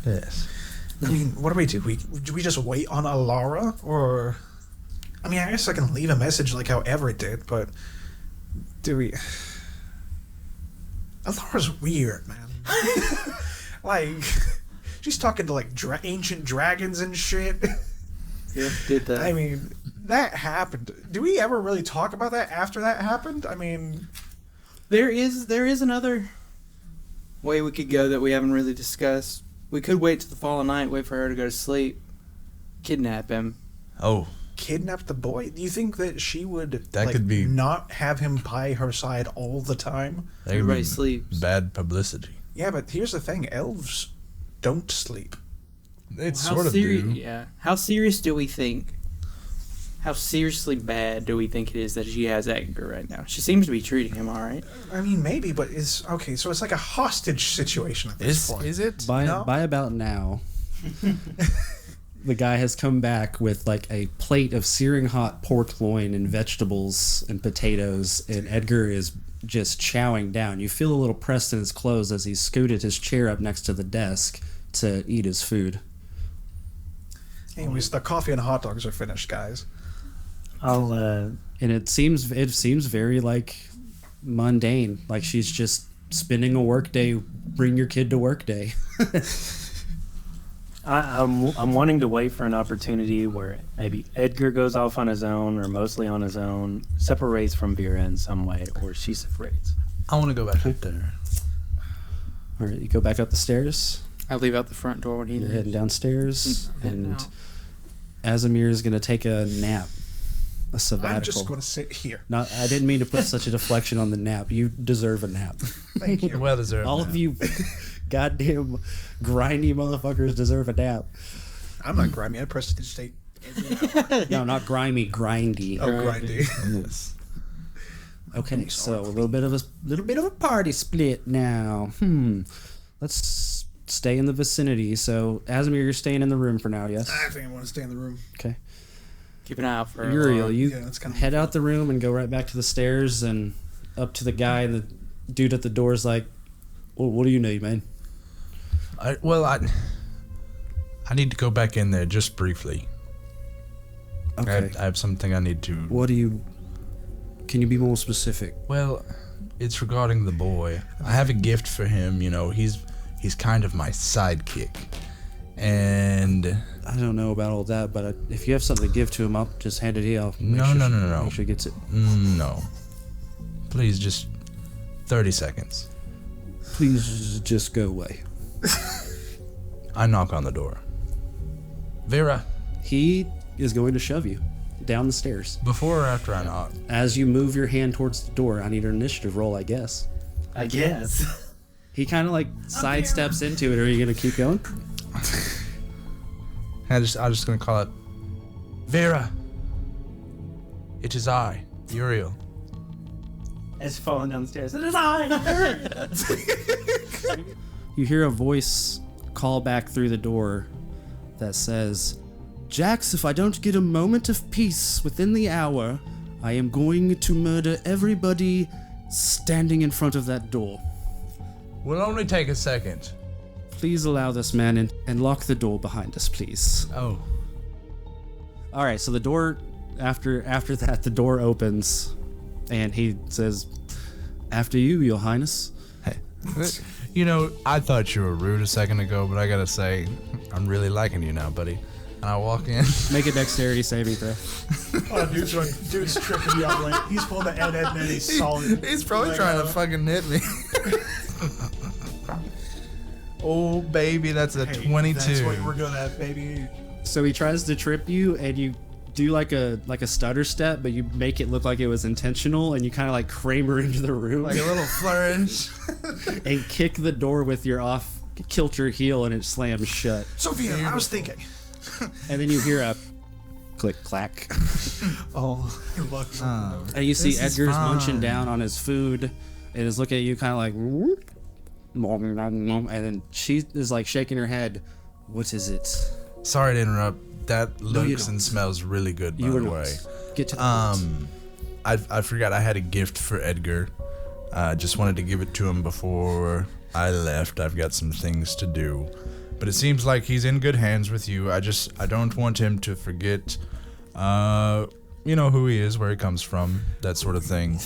[SPEAKER 5] Yes.
[SPEAKER 6] I mean, what do? Do we just wait on Elara? Or, I mean, I guess I can leave a message like how Everett did, but do we... Elara's weird, man. Like, she's talking to, like, ancient dragons and shit.
[SPEAKER 3] Yeah, did that.
[SPEAKER 6] I mean, that happened. Do we ever really talk about that after that happened? I mean...
[SPEAKER 3] There is another way we could go that we haven't really discussed. We could wait till the fall of night, wait for her to go to sleep, kidnap him.
[SPEAKER 5] Oh.
[SPEAKER 6] Kidnap the boy? Do you think that she would
[SPEAKER 5] That could be-
[SPEAKER 6] not have him by her side all the time?
[SPEAKER 5] That could
[SPEAKER 3] Everybody
[SPEAKER 5] be
[SPEAKER 3] sleeps.
[SPEAKER 5] Bad publicity.
[SPEAKER 6] Yeah, but here's the thing. Elves don't sleep.
[SPEAKER 5] It sort of do.
[SPEAKER 3] Yeah. How serious do we think? How seriously bad do we think it is that she has Edgar right now? She seems to be treating him all right.
[SPEAKER 6] I mean, maybe, but okay, so it's like a hostage situation at this point.
[SPEAKER 5] Is it?
[SPEAKER 2] By
[SPEAKER 6] No.
[SPEAKER 2] about now, the guy has come back with like a plate of searing hot pork loin and vegetables and potatoes, and Edgar is just chowing down. You feel a little pressed in his clothes as he scooted his chair up next to the desk to eat his food.
[SPEAKER 6] Anyways, the coffee and hot dogs are finished, guys.
[SPEAKER 2] And it seems very like mundane, like she's just spending a work day, bring your kid to work day.
[SPEAKER 4] I'm wanting to wait for an opportunity where maybe Edgar goes off on his own, or mostly on his own, separates from Vera in some way, or she separates.
[SPEAKER 5] I want to go back up there.
[SPEAKER 2] All right, you go back up the stairs.
[SPEAKER 3] I leave out the front door when he
[SPEAKER 2] You're
[SPEAKER 3] leaves.
[SPEAKER 2] heading downstairs,
[SPEAKER 3] Heading
[SPEAKER 2] and
[SPEAKER 3] out.
[SPEAKER 2] Azamir is going to take a nap. A sabbatical.
[SPEAKER 6] I'm just going to sit here.
[SPEAKER 2] Not, I didn't mean to put such a deflection on the nap. You deserve a nap.
[SPEAKER 6] Thank you.
[SPEAKER 5] Well deserved.
[SPEAKER 2] All of you goddamn grindy motherfuckers deserve a nap.
[SPEAKER 6] I'm not grimy. I press to state.
[SPEAKER 2] No, not grimy, grindy.
[SPEAKER 6] Oh, grindy.
[SPEAKER 5] Yes.
[SPEAKER 2] Okay, so a little bit of a party split now. Let's stay in the vicinity. So, Azamir, you're staying in the room for now, yes?
[SPEAKER 6] I think I want to stay in the room.
[SPEAKER 2] Okay.
[SPEAKER 3] Keep an eye out for
[SPEAKER 2] Yuriael, you
[SPEAKER 6] Yeah, that's kind of
[SPEAKER 2] head out the room and go right back to the stairs and up to the guy, and the dude at the door is like, well, what do you need, man?
[SPEAKER 5] I need to go back in there just briefly.
[SPEAKER 2] Okay.
[SPEAKER 5] I have something I need to.
[SPEAKER 2] What do you... Can you be more specific?
[SPEAKER 5] Well, it's regarding the boy. I have a gift for him. You know, he's kind of my sidekick, and
[SPEAKER 2] I don't know about all that, but if you have something to give to him, I'll just hand it here. I'll
[SPEAKER 5] No.
[SPEAKER 2] Make sure he gets it.
[SPEAKER 5] no. Please, just 30 seconds.
[SPEAKER 2] Please just go away.
[SPEAKER 5] I knock on the door. Vera,
[SPEAKER 2] He is going to shove you down the stairs.
[SPEAKER 5] before or after I knock?
[SPEAKER 2] As you move your hand towards the door, I need an initiative roll, I guess.
[SPEAKER 4] I guess.
[SPEAKER 2] He kind of like sidesteps into it. Are you going to keep going?
[SPEAKER 5] I'm just gonna call it. Vera. It is I, Yuriael.
[SPEAKER 4] As falling down the stairs. It is I!
[SPEAKER 2] You hear a voice call back through the door that says, Jax, if I don't get a moment of peace within the hour, I am going to murder everybody standing in front of that door.
[SPEAKER 5] Will only take a second.
[SPEAKER 2] Please allow this man in and lock the door behind us, please.
[SPEAKER 5] Oh.
[SPEAKER 2] All right, so the door, after that, the door opens, and he says, after you, your highness.
[SPEAKER 5] Hey. You know, I thought you were rude a second ago, but I gotta say, I'm really liking you now, buddy. And I walk in.
[SPEAKER 2] Make a dexterity saving throw.
[SPEAKER 6] Oh, dude's tripping me out. Like, he's pulling the Ed and then he's solid.
[SPEAKER 5] He's probably
[SPEAKER 6] Like,
[SPEAKER 5] trying to fucking hit me. Oh, baby, that's a 22.
[SPEAKER 6] That's what we're good at, baby.
[SPEAKER 2] So he tries to trip you, and you do like a stutter step, but you make it look like it was intentional, and you kind of like Kramer into the room,
[SPEAKER 5] Like a little flourish.
[SPEAKER 2] and kick the door with your off kilter heel, and it slams shut.
[SPEAKER 6] Sophia, I was thinking.
[SPEAKER 2] And then you hear a click clack,
[SPEAKER 6] Oh, good luck.
[SPEAKER 2] and you see
[SPEAKER 5] This is
[SPEAKER 2] Edgar's
[SPEAKER 5] fine.
[SPEAKER 2] munching down on his food, and is looking at you kind of like, and then she is like shaking her head. What is it?
[SPEAKER 5] Sorry to interrupt. That
[SPEAKER 2] you
[SPEAKER 5] looks
[SPEAKER 2] don't.
[SPEAKER 5] and smells really good, by
[SPEAKER 2] You were
[SPEAKER 5] the
[SPEAKER 2] not.
[SPEAKER 5] way.
[SPEAKER 2] Get to the point.
[SPEAKER 5] I forgot I had a gift for Edgar. Just wanted to give it to him before I left. I've got some things to do. But it seems like he's in good hands with you. I don't want him to forget, you know, who he is, where he comes from, that sort of thing.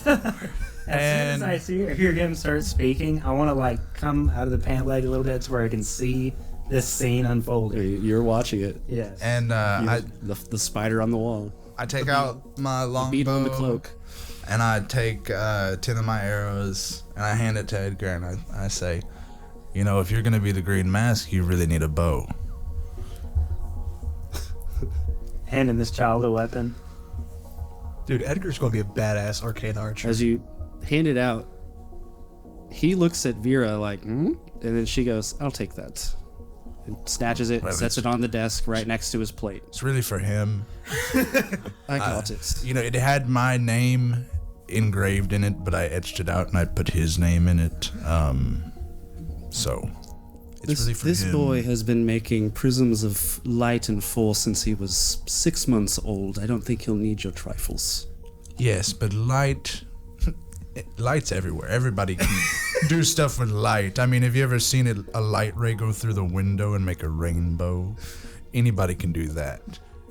[SPEAKER 4] As soon as I hear him start speaking, I want to like come out of the pant leg a little bit to where I can see this scene unfold.
[SPEAKER 2] You're watching it.
[SPEAKER 4] Yes.
[SPEAKER 5] And
[SPEAKER 2] The spider on the wall.
[SPEAKER 5] I take out my longbow.
[SPEAKER 2] Beetle in the cloak.
[SPEAKER 5] And I take 10 of my arrows and I hand it to Edgar and I say, you know, if you're going to be the Green Mask, you really need a bow.
[SPEAKER 4] Handing this child a weapon.
[SPEAKER 6] Dude, Edgar's going to be a badass arcane archer.
[SPEAKER 2] As you hand it out, he looks at Vera like, and then she goes, I'll take that. And snatches it,
[SPEAKER 5] Well,
[SPEAKER 2] sets it on the desk right next to his plate.
[SPEAKER 5] It's really for him.
[SPEAKER 2] I got it.
[SPEAKER 5] You know, it had my name engraved in it, but I etched it out and I put his name in it. So it's really for
[SPEAKER 2] This
[SPEAKER 5] him.
[SPEAKER 2] boy has been making prisms of light and force since he was 6 months old. I don't think he'll need your trifles.
[SPEAKER 5] Yes, but light's everywhere. Everybody can do stuff with light. I mean, have you ever seen a light ray go through the window and make a rainbow? Anybody can do that.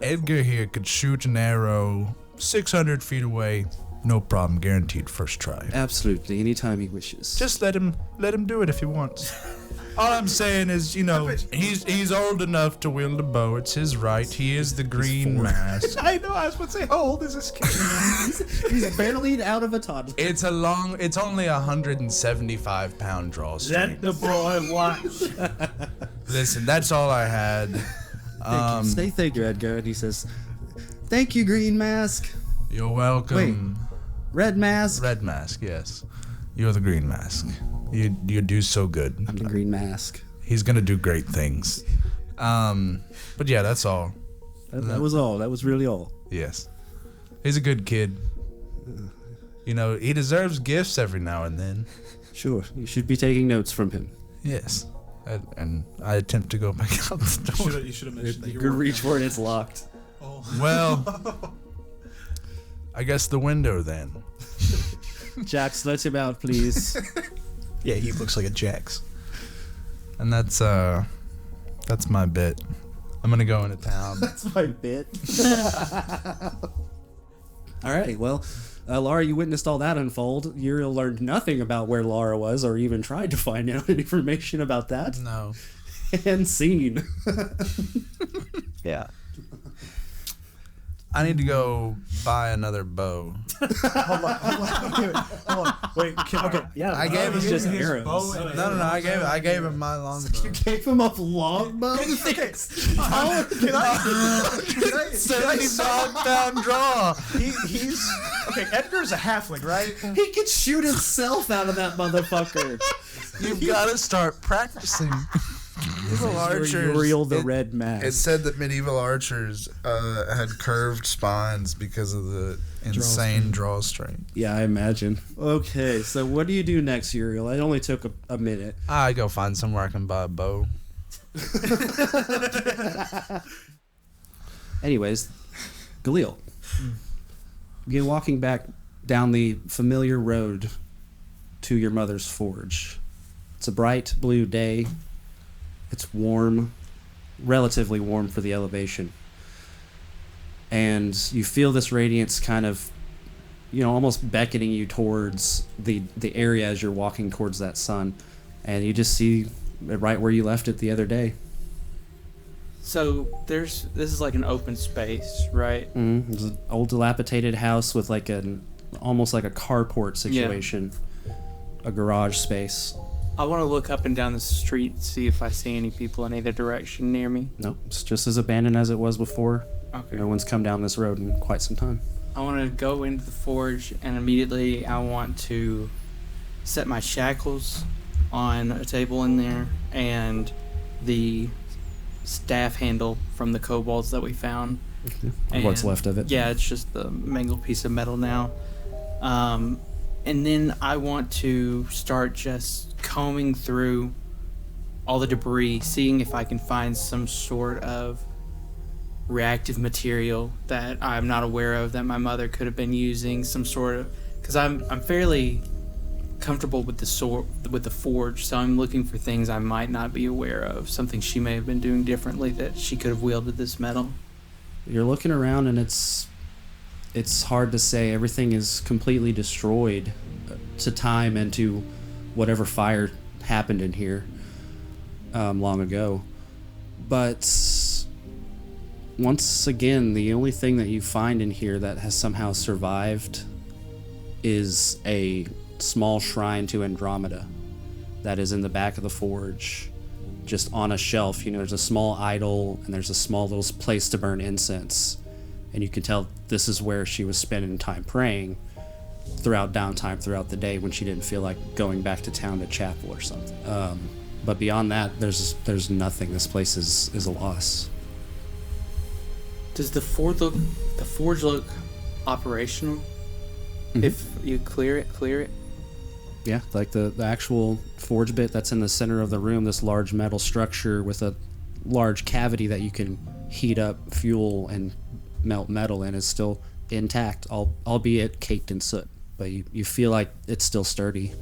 [SPEAKER 5] Edgar here could shoot an arrow 600 feet away. No problem, guaranteed first try.
[SPEAKER 2] Absolutely, anytime he wishes.
[SPEAKER 5] Just let him do it if he wants. All I'm saying is, you know, he's old enough to wield a bow. It's his right. He is the Green Mask.
[SPEAKER 6] I know, I was about to say, how old is this kid?
[SPEAKER 2] He's barely out of a toddler.
[SPEAKER 5] It's only 175-pound draw string.
[SPEAKER 4] Let the boy watch.
[SPEAKER 5] Listen, that's all I had.
[SPEAKER 2] Thank you, Edgar. And he says, "Thank you, Green Mask."
[SPEAKER 5] You're welcome.
[SPEAKER 2] Red Mask.
[SPEAKER 5] Red Mask, yes. You're the Green Mask. You do so good.
[SPEAKER 2] I'm the Green Mask.
[SPEAKER 5] He's gonna do great things. But yeah, that's all.
[SPEAKER 2] That was all. That was really all.
[SPEAKER 5] Yes. He's a good kid. You know, he deserves gifts every now and then.
[SPEAKER 2] Sure, you should be taking notes from him.
[SPEAKER 5] Yes. And I attempt to go back out the door.
[SPEAKER 6] You should have mentioned that
[SPEAKER 2] You
[SPEAKER 6] you
[SPEAKER 2] could
[SPEAKER 6] were.
[SPEAKER 2] reach for it, it's locked.
[SPEAKER 6] Oh.
[SPEAKER 5] Well, I guess the window then.
[SPEAKER 2] Jax, let him out, please.
[SPEAKER 6] Yeah, he looks like a Jax.
[SPEAKER 5] And that's my bit. I'm gonna go into town.
[SPEAKER 2] That's my bit. All right, well, Lara, you witnessed all that unfold. Yuriael learned nothing about where Lara was or even tried to find out any information about that.
[SPEAKER 5] No.
[SPEAKER 2] And scene.
[SPEAKER 1] Yeah.
[SPEAKER 5] I need to go buy another bow.
[SPEAKER 6] Hold on. Wait, okay.
[SPEAKER 4] Yeah,
[SPEAKER 5] I gave him
[SPEAKER 2] just
[SPEAKER 5] his
[SPEAKER 2] arrows.
[SPEAKER 5] bow. No. I gave him my longbow.
[SPEAKER 2] You gave him a longbow?
[SPEAKER 6] Okay. Can I
[SPEAKER 5] He's down draw.
[SPEAKER 6] he's okay. Edgar's a halfling, right?
[SPEAKER 2] He could shoot himself out of that motherfucker.
[SPEAKER 5] You've got to start practicing. Medieval archers.
[SPEAKER 2] Yuriael the Red Mask.
[SPEAKER 5] It said that medieval archers had curved spines because of the insane draw strength.
[SPEAKER 2] Yeah, I imagine. Okay, so what do you do next, Yuriael? It only took a minute.
[SPEAKER 5] I go find somewhere I can buy a bow.
[SPEAKER 2] Anyways, Galil. You're walking back down the familiar road to your mother's forge. It's a bright blue day. It's warm, relatively warm for the elevation. And you feel this radiance kind of, almost beckoning you towards the area as you're walking towards that sun. And you just see it right where you left it the other day.
[SPEAKER 3] So this is like an open space, right?
[SPEAKER 2] It's an old dilapidated house with almost like a carport situation. A garage space.
[SPEAKER 3] I want to look up and down the street, see if I see any people in either direction near me.
[SPEAKER 2] Nope, it's just as abandoned as it was before.
[SPEAKER 3] Okay.
[SPEAKER 2] No one's come down this road in quite some time.
[SPEAKER 3] I want to go into the forge, and immediately I want to set my shackles on a table in there, and the staff handle from the kobolds that we found.
[SPEAKER 2] What's
[SPEAKER 3] And-
[SPEAKER 2] left of it.
[SPEAKER 3] Yeah, it's just the mangled piece of metal now. And then I want to start just combing through all the debris, seeing if I can find some sort of reactive material that I'm not aware of that my mother could have been using. Some sort of, because I'm fairly comfortable with the forge, so I'm looking for things I might not be aware of. Something she may have been doing differently that she could have wielded this metal.
[SPEAKER 2] You're looking around and it's hard to say. Everything is completely destroyed to time and to whatever fire happened in here long ago. But once again, the only thing that you find in here that has somehow survived is a small shrine to Andromeda that is in the back of the forge, just on a shelf. There's a small idol and there's a small little place to burn incense. And you can tell this is where she was spending time praying throughout downtime throughout the day when she didn't feel like going back to town to chapel or something. But beyond that, there's nothing. This place is a loss.
[SPEAKER 3] Does the forge look operational?
[SPEAKER 2] Mhm.
[SPEAKER 3] If you clear it?
[SPEAKER 2] Yeah, like the actual forge bit that's in the center of the room, this large metal structure with a large cavity that you can heat up fuel and melt metal in, is still intact, albeit caked in soot. But you feel like it's still sturdy.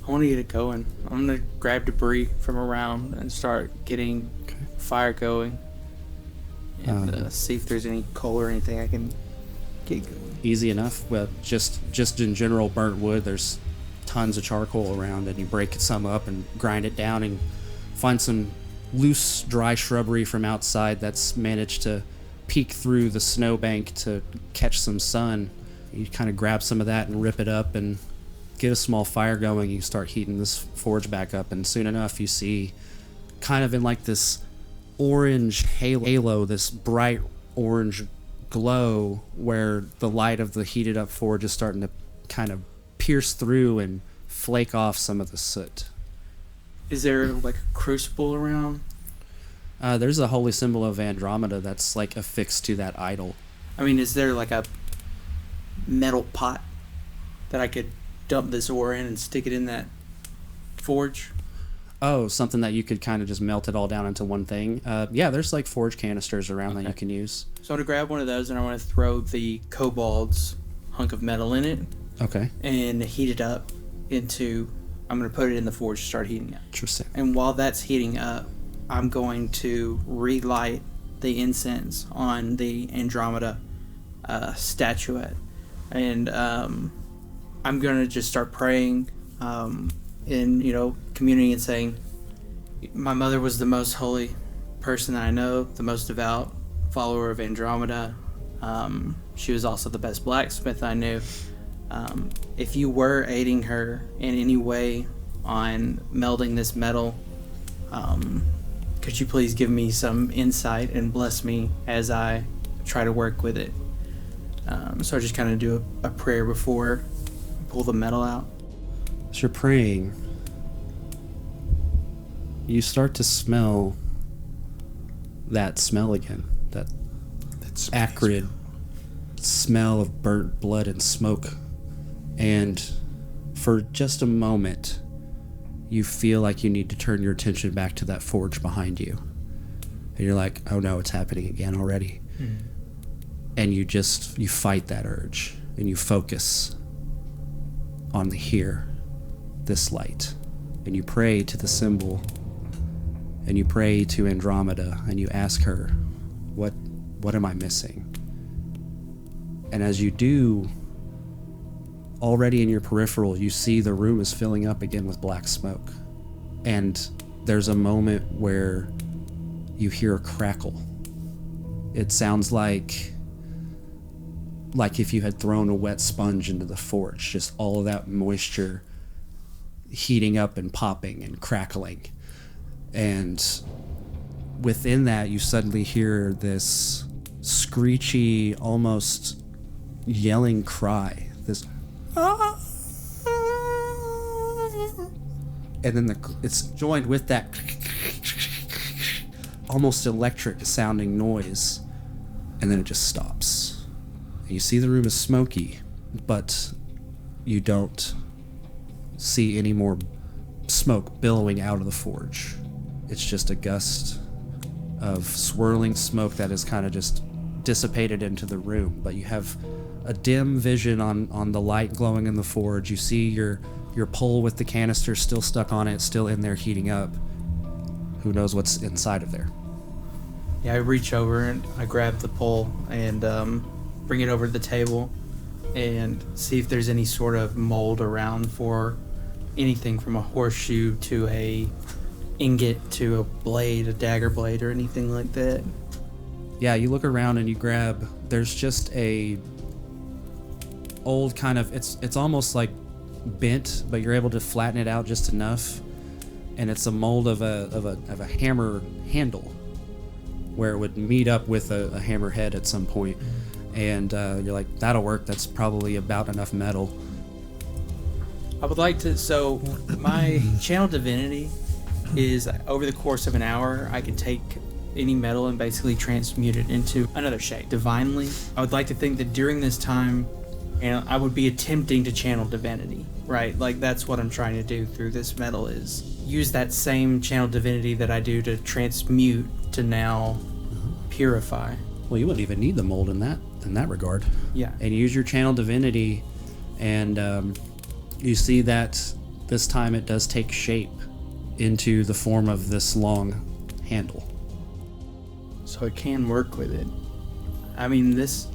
[SPEAKER 3] I want to get it going. I'm going to grab debris from around and start getting fire going. And see if there's any coal or anything I can get going.
[SPEAKER 2] Easy enough. Well, just in general burnt wood, there's tons of charcoal around, and you break some up and grind it down and find some loose, dry shrubbery from outside that's managed to peek through the snowbank to catch some sun. You kind of grab some of that and rip it up and get a small fire going. You start heating this forge back up, and soon enough you see, kind of in like this orange halo, this bright orange glow where the light of the heated up forge is starting to kind of pierce through and flake off some of the soot.
[SPEAKER 3] Is there like a crucible around?
[SPEAKER 2] There's a holy symbol of Andromeda that's like affixed to that idol.
[SPEAKER 3] I mean, is there like a metal pot that I could dump this ore in and stick it in that forge?
[SPEAKER 2] Oh, something that you could kind of just melt it all down into one thing. Yeah, there's like forge canisters around that you can use.
[SPEAKER 3] So I want to grab one of those and I want to throw the kobold's hunk of metal in it.
[SPEAKER 2] Okay.
[SPEAKER 3] And heat it up into... I'm going to put it in the forge to start heating up.
[SPEAKER 2] Interesting.
[SPEAKER 3] And while that's heating up, I'm going to relight the incense on the Andromeda statuette. And I'm going to just start praying in, community and saying, my mother was the most holy person that I know, the most devout follower of Andromeda. She was also the best blacksmith I knew. If you were aiding her in any way on melding this metal, could you please give me some insight and bless me as I try to work with it? So I just kind of do a prayer before I pull the metal out.
[SPEAKER 2] As you're praying, you start to smell that smell again. That's acrid smell of burnt blood and smoke. And for just a moment, you feel like you need to turn your attention back to that forge behind you. And you're like, oh no, it's happening again already. And you fight that urge and you focus on the here, this light. And you pray to the symbol and you pray to Andromeda and you ask her, what am I missing? And as you do, already in your peripheral, you see the room is filling up again with black smoke. And there's a moment where you hear a crackle. It sounds like if you had thrown a wet sponge into the forge, just all of that moisture heating up and popping and crackling. And within that, you suddenly hear this screechy, almost yelling cry. This... And then it's joined with that almost electric sounding noise, and then it just stops. And you see the room is smoky, but you don't see any more smoke billowing out of the forge. It's just a gust of swirling smoke that is kind of just dissipated into the room, but you have a dim vision on the light glowing in the forge. You see your pole with the canister still stuck on it, still in there heating up. Who knows what's inside of there?
[SPEAKER 3] Yeah, I reach over and I grab the pole and bring it over to the table and see if there's any sort of mold around for anything from a horseshoe to a ingot to a blade, a dagger blade, or anything like that.
[SPEAKER 2] Yeah, you look around and you grab, there's just a old kind of, it's almost like bent, but you're able to flatten it out just enough, and it's a mold of a hammer handle where it would meet up with a hammer head at some point. And you're like, that'll work, that's probably about enough metal.
[SPEAKER 3] I would like to, so my channel divinity is over the course of an hour, I can take any metal and basically transmute it into another shape divinely. I would like to think that during this time, I would be attempting to channel divinity, right? Like that's what I'm trying to do through this metal, is use that same channel divinity that I do to transmute to now purify.
[SPEAKER 2] Well, you wouldn't even need the mold in that regard.
[SPEAKER 3] Yeah.
[SPEAKER 2] And use your channel divinity, and you see that this time it does take shape into the form of this long handle.
[SPEAKER 3] So I can work with it. I mean, this,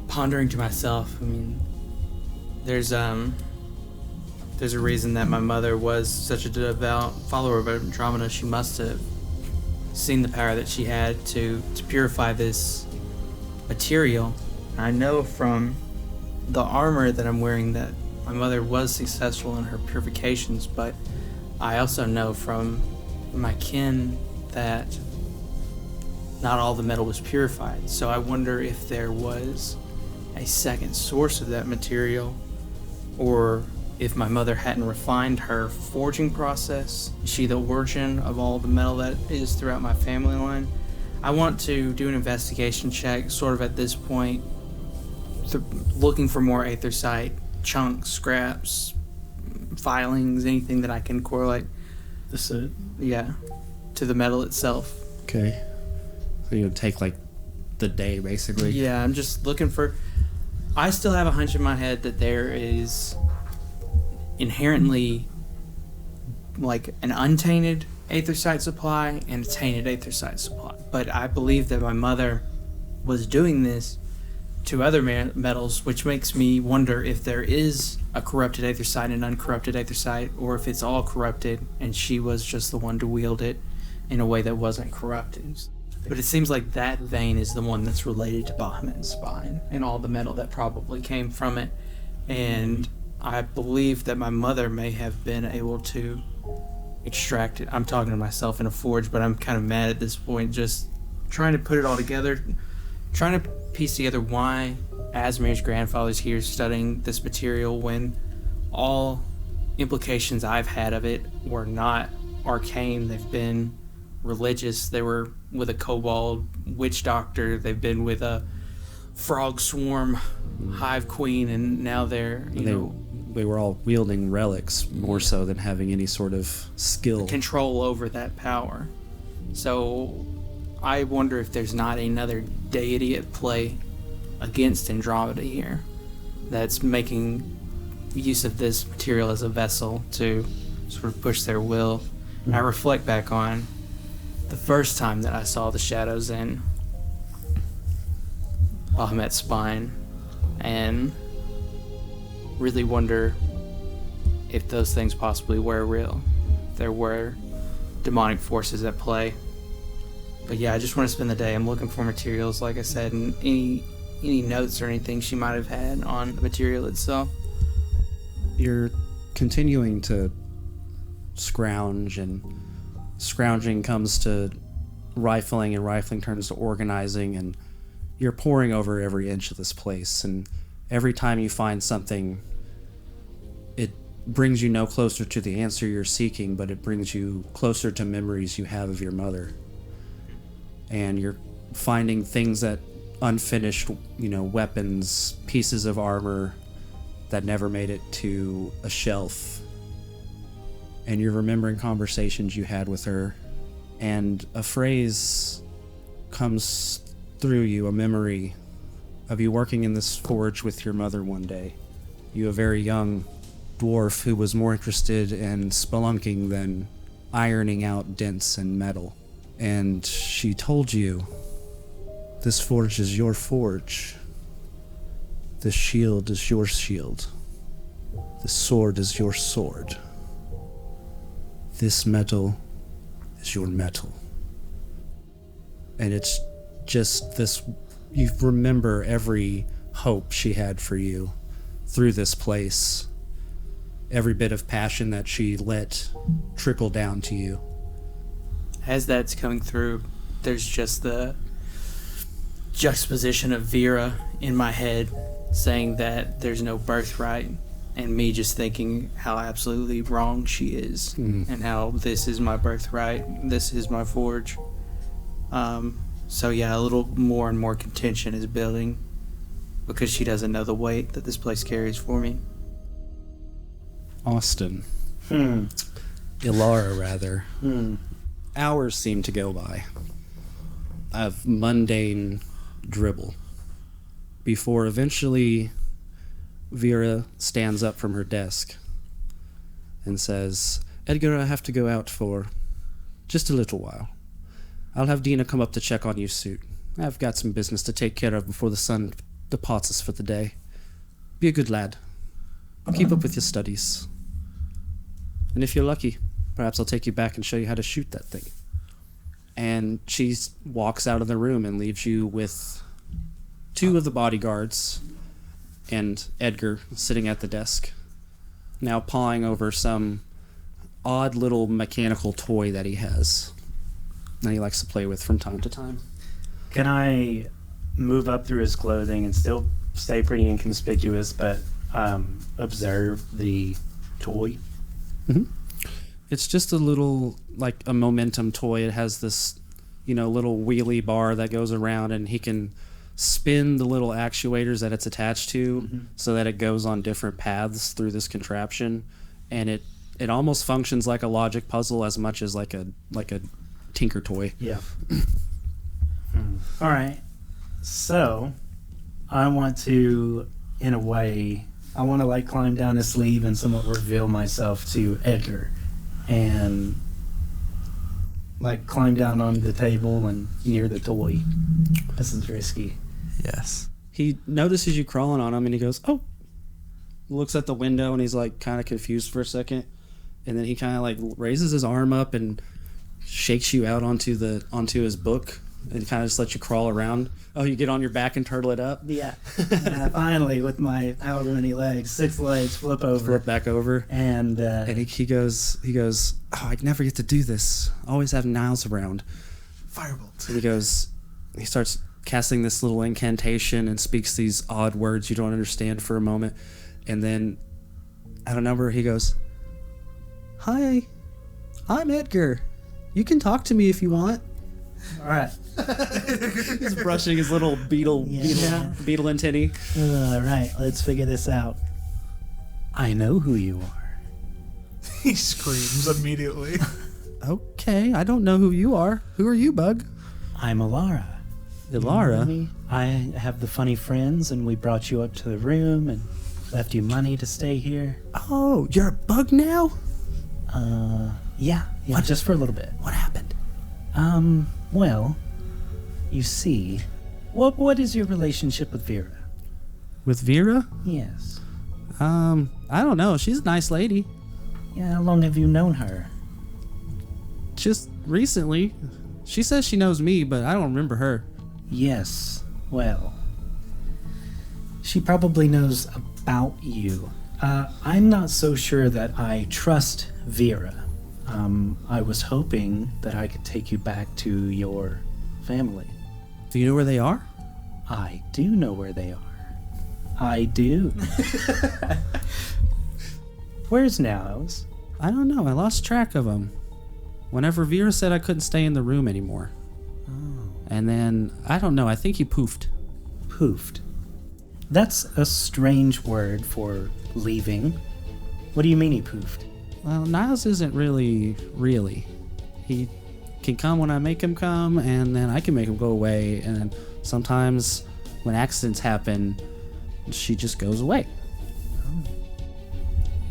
[SPEAKER 3] pondering to myself, I mean, there's a reason that my mother was such a devout follower of Andromeda. She must have seen the power that she had to purify this material. I know from the armor that I'm wearing that my mother was successful in her purifications, but I also know from my kin that not all the metal was purified. So I wonder if there was a second source of that material, or if my mother hadn't refined her forging process. Is she the origin of all the metal that is throughout my family line? I want to do an investigation check, sort of at this point, looking for more anthracite chunks, scraps, filings, anything that I can correlate.
[SPEAKER 4] The soot?
[SPEAKER 3] Yeah, to the metal itself.
[SPEAKER 2] Okay. So you would take like the day, basically.
[SPEAKER 3] Yeah, I'm just looking for... I still have a hunch in my head that there is inherently like an untainted anthracite supply and a tainted anthracite supply. But I believe that my mother was doing this to other metals, which makes me wonder if there is a corrupted anthracite and uncorrupted anthracite, or if it's all corrupted and she was just the one to wield it in a way that wasn't corrupted. But it seems like that vein is the one that's related to Bahamut's spine and all the metal that probably came from it. And I believe that my mother may have been able to extract it. I'm talking to myself in a forge, but I'm kind of mad at this point, just trying to put it all together, trying to piece together why Asmir's grandfather's here studying this material when all implications I've had of it were not arcane. They've been religious. They were with a kobold witch doctor. They've been with a frog swarm hive queen, and now they're,
[SPEAKER 2] they were all wielding relics more so than having any sort of skill.
[SPEAKER 3] Control over that power. So I wonder if there's not another deity at play against Andromeda here that's making use of this material as a vessel to sort of push their will. I reflect back on the first time that I saw the shadows in Bahamut's spine and really wonder if those things possibly were real. If there were demonic forces at play. But yeah, I just want to spend the day. I'm looking for materials, like I said, and any notes or anything she might have had on the material itself.
[SPEAKER 2] You're continuing to scrounge, and scrounging comes to rifling, and rifling turns to organizing, and you're poring over every inch of this place, and every time you find something, it brings you no closer to the answer you're seeking, but it brings you closer to memories you have of your mother. And you're finding things that unfinished, weapons, pieces of armor that never made it to a shelf. And you're remembering conversations you had with her, and a phrase comes through you, a memory of you working in this forge with your mother one day. You, a very young dwarf who was more interested in spelunking than ironing out dents and metal. And she told you, this forge is your forge. This shield is your shield. This sword is your sword. This metal is your metal. And it's just this, you remember every hope she had for you through this place. Every bit of passion that she let trickle down to you.
[SPEAKER 3] As that's coming through, there's just the juxtaposition of Vera in my head saying that there's no birthright, and me just thinking how absolutely wrong she is, and how this is my birthright, this is my forge. So yeah, a little more and more contention is building because she doesn't know the weight that this place carries for me.
[SPEAKER 2] Austin. Elara, rather. Hours seem to go by of mundane dribble before eventually Vera stands up from her desk and says, Edgar, I have to go out for just a little while. I'll have Dina come up to check on you soon. I've got some business to take care of before the sun departs us for the day. Be a good lad. Keep up with your studies. And if you're lucky, perhaps I'll take you back and show you how to shoot that thing. And she walks out of the room and leaves you with two of the bodyguards and Edgar sitting at the desk, now pawing over some odd little mechanical toy that he has. that he likes to play with from time to time.
[SPEAKER 4] Can I move up through his clothing and still stay pretty inconspicuous, but observe the toy?
[SPEAKER 2] It's just a little, like a momentum toy. It has this, little wheelie bar that goes around, and he can spin the little actuators that it's attached to so that it goes on different paths through this contraption, and it almost functions like a logic puzzle as much as like a tinker toy.
[SPEAKER 4] Yeah. All right. So, I want to, in a way, like climb down his sleeve and somewhat reveal myself to Edgar, and like climb down on the table and near the toy. This is risky.
[SPEAKER 5] Yes.
[SPEAKER 2] He notices you crawling on him, and he goes, "Oh." Looks at the window, and he's like kind of confused for a second, and then he kind of like raises his arm up and shakes you out onto his book, and kind of just lets you crawl around. Oh, you get on your back and turtle it up?
[SPEAKER 4] Yeah. Finally, with my however many legs, 6 legs, flip over.
[SPEAKER 2] Flip back over.
[SPEAKER 4] And
[SPEAKER 2] he goes, "Oh, I never get to do this. Always have Niles around."
[SPEAKER 6] Firebolt.
[SPEAKER 2] And he starts casting this little incantation and speaks these odd words you don't understand for a moment. And then, out of nowhere, he goes, "Hi, I'm Edgar. You can talk to me if you want."
[SPEAKER 4] all right.
[SPEAKER 2] He's brushing his little beetle antennae.
[SPEAKER 4] All right, let's figure this out. I know who you are.
[SPEAKER 6] He screams immediately.
[SPEAKER 2] Okay, I don't know who you are. Who are you, Bug?
[SPEAKER 4] I'm Elara.
[SPEAKER 2] Elara?
[SPEAKER 4] I have the funny friends, and we brought you up to the room and left you money to stay here.
[SPEAKER 2] Oh, you're a bug now?
[SPEAKER 4] Yeah, just for a little bit.
[SPEAKER 2] What happened?
[SPEAKER 4] Well, you see, what is your relationship with Vera?
[SPEAKER 2] With Vera?
[SPEAKER 4] Yes.
[SPEAKER 2] I don't know. She's a nice lady.
[SPEAKER 4] Yeah, how long have you known her?
[SPEAKER 2] Just recently. She says she knows me, but I don't remember her.
[SPEAKER 4] Yes, well, she probably knows about you. I'm not so sure that I trust Vera. I was hoping that I could take you back to your family.
[SPEAKER 2] Do you know where they are?
[SPEAKER 4] I do know where they are. I do. Where's Niles?
[SPEAKER 2] I don't know. I lost track of them. Whenever Vera said I couldn't stay in the room anymore.
[SPEAKER 4] Oh.
[SPEAKER 2] And then, I don't know. I think he poofed.
[SPEAKER 4] Poofed. That's a strange word for leaving. What do you mean he poofed?
[SPEAKER 2] Well, Niles isn't really. He can come when I make him come, and then I can make him go away. And then sometimes when accidents happen, she just goes away.
[SPEAKER 4] Oh.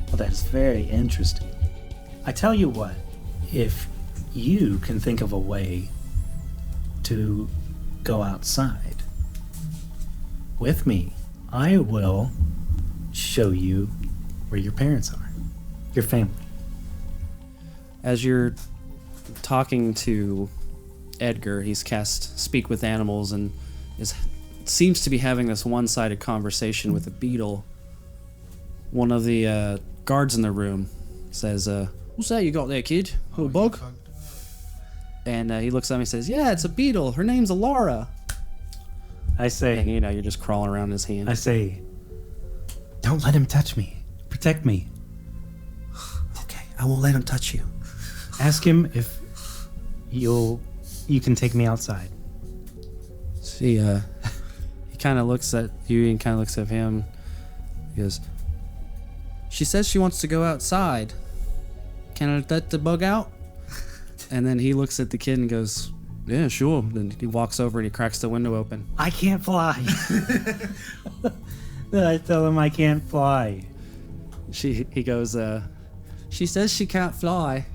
[SPEAKER 4] Well, that's very interesting. I tell you what, if you can think of a way to go outside with me, I will show you where your parents are, your family.
[SPEAKER 2] As you're talking to Edgar, he's cast Speak with Animals and seems to be having this one-sided conversation with a beetle. One of the guards in the room says, "What's that you got there, kid? A bug?" And he looks at me and says, "Yeah, it's a beetle. Her name's Elara."
[SPEAKER 4] I say,
[SPEAKER 2] And, you're just crawling around in his hand.
[SPEAKER 4] I say, don't let him touch me. Protect me.
[SPEAKER 2] Okay, I won't let him touch you.
[SPEAKER 4] Ask him if you can take me outside.
[SPEAKER 2] See, he kind of looks at you and kind of looks at him. He goes, "She says she wants to go outside. Can I let the bug out?" And then he looks at the kid and goes, "Yeah, sure." Then he walks over and he cracks the window open.
[SPEAKER 4] I can't fly. I tell him I can't fly.
[SPEAKER 2] He goes, "She says she can't fly."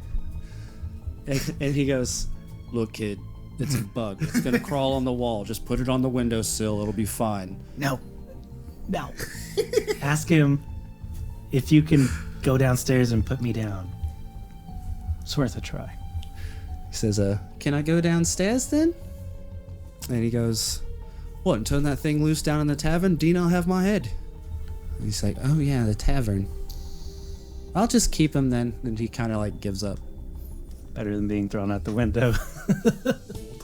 [SPEAKER 2] And he goes, "Look, kid, it's a bug. It's gonna crawl on the wall. Just put it on the windowsill. It'll be fine."
[SPEAKER 4] No. Ask him if you can go downstairs and put me down. It's worth a try.
[SPEAKER 2] He says, "Can I go downstairs then?" And he goes, "What, and turn that thing loose down in the tavern? Do you not have my head?" And he's like, "Oh yeah, the tavern. I'll just keep him then." And he kind of like gives up.
[SPEAKER 4] Better than being thrown out the window.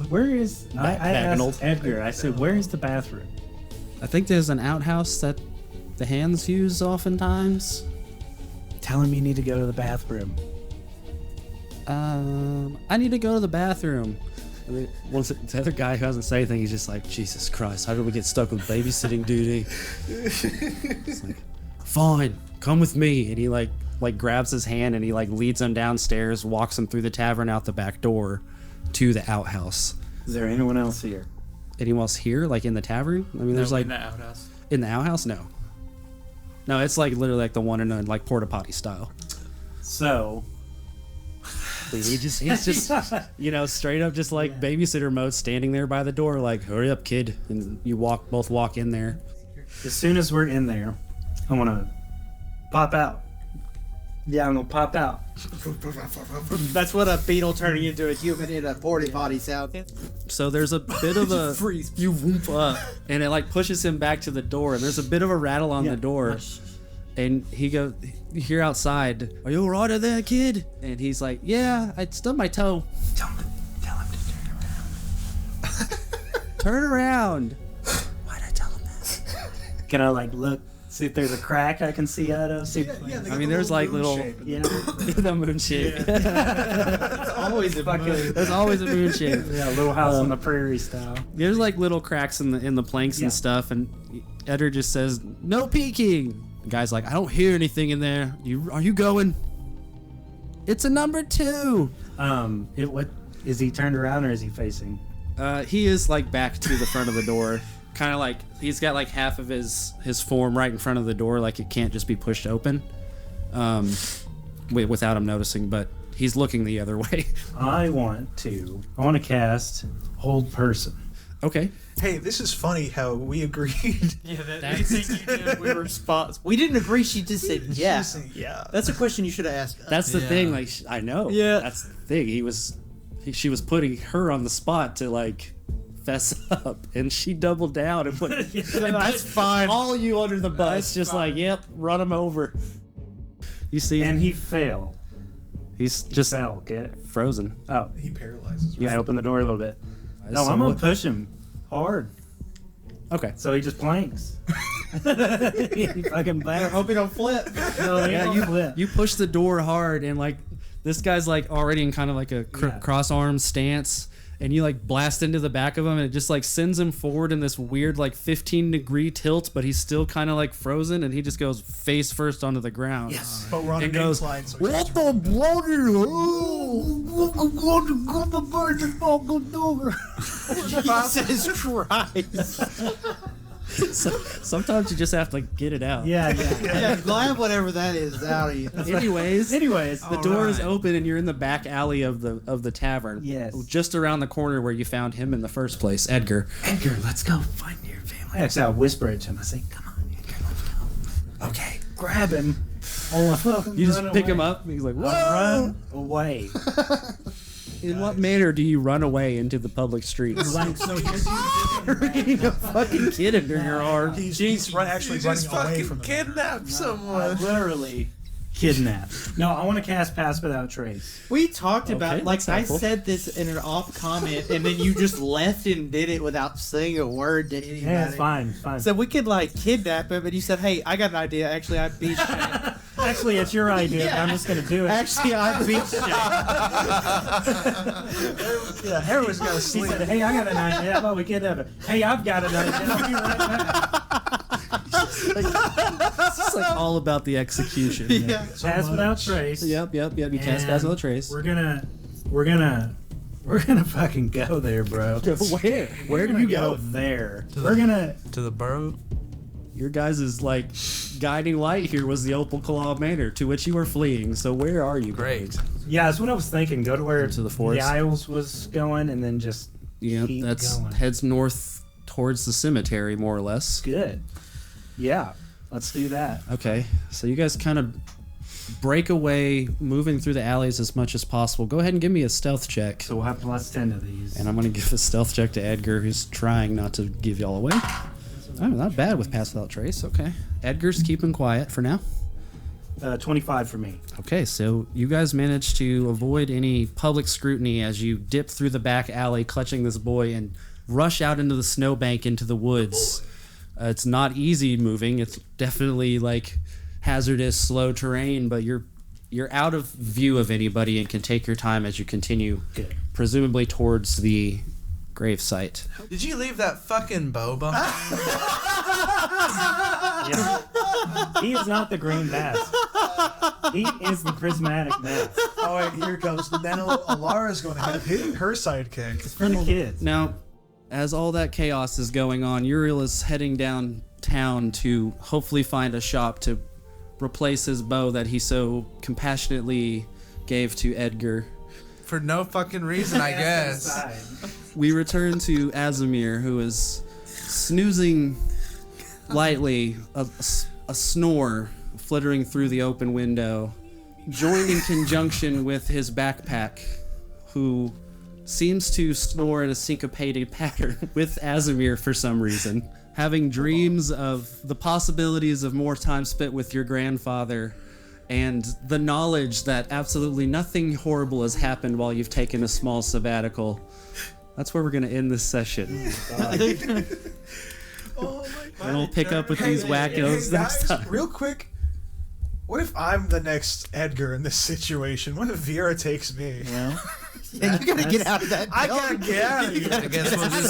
[SPEAKER 4] Where is... I asked Edgar, I said, where is the bathroom?
[SPEAKER 2] I think there's an outhouse that the hands use oftentimes.
[SPEAKER 4] Tell him you need to go to the bathroom.
[SPEAKER 2] I need to go to the bathroom. And then once the other guy who hasn't said anything, he's just like, Jesus Christ, how did we get stuck with babysitting duty? It's like, fine, come with me. And he like grabs his hand and he like leads him downstairs, walks him through the tavern out the back door to the outhouse.
[SPEAKER 4] Is there anyone else here?
[SPEAKER 2] Anyone else here, like in the tavern? I mean, there's like
[SPEAKER 3] in the outhouse.
[SPEAKER 2] In the outhouse, no. No, it's like literally like the one in a like porta potty style.
[SPEAKER 4] So
[SPEAKER 2] he's just straight up just like babysitter mode, standing there by the door, like, hurry up, kid. And you both walk in there.
[SPEAKER 4] As soon as we're in there, I want to pop out. Yeah, I'm gonna pop out.
[SPEAKER 7] That's what a beetle turning into a human in a porta potty sound.
[SPEAKER 2] So there's a bit of a
[SPEAKER 7] Freeze.
[SPEAKER 2] you whoop up, and it like pushes him back to the door. And there's a bit of a rattle on the door, and he goes, "You hear outside? Are you alright there, kid?" And he's like, "Yeah, I stubbed my toe."
[SPEAKER 4] Tell him to turn around.
[SPEAKER 2] Turn around.
[SPEAKER 4] Why'd I tell him that? Can I like look, see if there's a crack I can see out of? See
[SPEAKER 2] I mean, there's like little the moon shape.
[SPEAKER 7] It's always a moon.
[SPEAKER 2] There's always a moon shape.
[SPEAKER 4] Yeah, Little House on the Prairie style.
[SPEAKER 2] There's like little cracks in the planks and stuff, and Edgar just says, "No peeking." The guy's like, "I don't hear anything in there. Are you going?" It's a number 2.
[SPEAKER 4] What is he turned around or is he facing?
[SPEAKER 2] He is like back to the front of the door, kind of like he's got like half of his form right in front of the door, like it can't just be pushed open, without him noticing. But he's looking the other way.
[SPEAKER 4] I want to cast Hold Person.
[SPEAKER 2] Okay.
[SPEAKER 6] Hey, this is funny how we agreed.
[SPEAKER 3] Yeah, that thing you did, we were spots.
[SPEAKER 7] We didn't agree. She just said yeah.
[SPEAKER 6] Yeah.
[SPEAKER 7] That's a question you should have asked.
[SPEAKER 2] That's the thing. Like I know.
[SPEAKER 7] Yeah.
[SPEAKER 2] That's the thing. She was putting her on the spot to like fess up, and she doubled down and put.
[SPEAKER 7] That's fine.
[SPEAKER 2] All you under the bus,
[SPEAKER 7] That's
[SPEAKER 2] just
[SPEAKER 7] fine.
[SPEAKER 2] like, yep, run him over. You see,
[SPEAKER 4] And he failed.
[SPEAKER 2] he's just
[SPEAKER 4] Fell, get it?
[SPEAKER 2] frozen.
[SPEAKER 4] Oh,
[SPEAKER 6] He paralyzes.
[SPEAKER 4] you gotta open the door a little bit. No,
[SPEAKER 2] So
[SPEAKER 4] I'm gonna
[SPEAKER 2] what-
[SPEAKER 4] push him hard.
[SPEAKER 2] Okay.
[SPEAKER 4] So he just planks. He fucking planks.
[SPEAKER 7] Hope you don't flip.
[SPEAKER 4] No, he
[SPEAKER 2] Yeah,
[SPEAKER 4] don't flip.
[SPEAKER 2] you push the door hard, and like this guy's like already in kind of like a cross arm stance, and you like blast into the back of him, and it just like sends him forward in this weird like 15-degree tilt, but he's still kind of like frozen, and he just goes face first onto the ground.
[SPEAKER 4] Yes.
[SPEAKER 6] But we're on
[SPEAKER 2] It
[SPEAKER 6] an
[SPEAKER 2] goes,
[SPEAKER 6] incline, so
[SPEAKER 2] "What the bloody
[SPEAKER 7] Jesus Christ.
[SPEAKER 2] So, sometimes you just have to like, get it out.
[SPEAKER 4] Yeah.
[SPEAKER 7] Yeah, glad whatever that is out of you.
[SPEAKER 2] Anyways,
[SPEAKER 4] The
[SPEAKER 2] the door is open, and you're in the back alley of the tavern.
[SPEAKER 4] Yes.
[SPEAKER 2] Just around the corner where you found him in the first place, Edgar.
[SPEAKER 4] Edgar, let's go find your family. Actually, I'll whisper it to him. I say, come on, Edgar, let's go. Okay, grab him.
[SPEAKER 2] You just pick him up, and he's like, "Whoa!"
[SPEAKER 4] Run away.
[SPEAKER 2] In what manner do you run away into the public streets?
[SPEAKER 4] Like, so here's
[SPEAKER 2] Carrying a fucking kid under your arm.
[SPEAKER 6] he's actually running away from them.
[SPEAKER 5] kidnapped someone.
[SPEAKER 4] literally kidnapped. No, I want to cast Pass Without Trace.
[SPEAKER 7] We talked about
[SPEAKER 2] Okay,
[SPEAKER 7] like
[SPEAKER 2] that's
[SPEAKER 7] I
[SPEAKER 2] helpful.
[SPEAKER 7] said this in an off comment, and then you just left and did it without saying a word to anybody.
[SPEAKER 4] Yeah, it's fine.
[SPEAKER 7] So we could like kidnap him, and you said, "Hey, I got an idea. Actually, I beat Shane.
[SPEAKER 4] Actually, it's your idea. But I'm just gonna do it.
[SPEAKER 7] Actually, I beat Shane."
[SPEAKER 6] Yeah, everyone's got to
[SPEAKER 4] He
[SPEAKER 6] sleep.
[SPEAKER 4] said, "Hey, I got an idea. How about we kidnap him? Hey, I've got an idea. I'll be right back."
[SPEAKER 2] It's just like all about the execution.
[SPEAKER 7] Yeah.
[SPEAKER 4] Pass Without Trace.
[SPEAKER 2] Yep. You cast Pass Without Trace.
[SPEAKER 4] We're gonna fucking go there, bro.
[SPEAKER 2] Where? Where do
[SPEAKER 4] We're
[SPEAKER 2] you
[SPEAKER 4] gonna
[SPEAKER 2] go?
[SPEAKER 4] there. We're gonna.
[SPEAKER 5] To the burrow?
[SPEAKER 2] Your guys' like guiding light here was the Opal Claw Manor, to which you were fleeing. So where are you?
[SPEAKER 5] Great.
[SPEAKER 4] Yeah, that's what I was thinking. Go to where
[SPEAKER 2] To the forest?
[SPEAKER 4] the Isles was going, and then just
[SPEAKER 2] Yeah,
[SPEAKER 4] keep
[SPEAKER 2] that's
[SPEAKER 4] going.
[SPEAKER 2] heads north towards the cemetery, more or less.
[SPEAKER 4] Good. Yeah, let's do that.
[SPEAKER 2] Okay, so you guys kind of break away, moving through the alleys as much as possible. Go ahead and give me a stealth check.
[SPEAKER 4] So we'll have +10 to these.
[SPEAKER 2] And I'm going to give a stealth check to Edgar, who's trying not to give y'all away. Oh, not bad with Pass Without Trace. Okay. Edgar's keeping quiet for now.
[SPEAKER 4] 25 for me.
[SPEAKER 2] Okay, so you guys managed to avoid any public scrutiny as you dip through the back alley, clutching this boy, and rush out into the snowbank into the woods. It's not easy moving. It's definitely like hazardous, slow terrain, but you're out of view of anybody and can take your time as you continue, presumably towards the grave site.
[SPEAKER 5] Did you leave that fucking boba?
[SPEAKER 4] Yeah. He is not the green bass. He is the prismatic bass.
[SPEAKER 6] Oh, and here comes the then Elara's going to have her sidekick.
[SPEAKER 4] It's for the kids.
[SPEAKER 2] Now, as all that chaos is going on, Yuriael is heading downtown to hopefully find a shop to replace his bow that he so compassionately gave to Edgar.
[SPEAKER 5] For no fucking reason, I guess.
[SPEAKER 2] We return to Azimir, who is snoozing lightly, a snore flittering through the open window, joined in conjunction with his backpack, who seems to snore in a syncopated pattern with Azimir for some reason, having dreams of the possibilities of more time spent with your grandfather and the knowledge that absolutely nothing horrible has happened while you've taken a small sabbatical. That's where we're going to end this session.
[SPEAKER 6] Oh my God.
[SPEAKER 2] And we'll pick up with these wackos next time.
[SPEAKER 6] Real quick, what if I'm the next Edgar in this situation? What if Vera takes me?
[SPEAKER 7] Yeah. Yeah, you gotta get out of that.
[SPEAKER 6] I gotta get out of here.
[SPEAKER 5] I guess we'll just...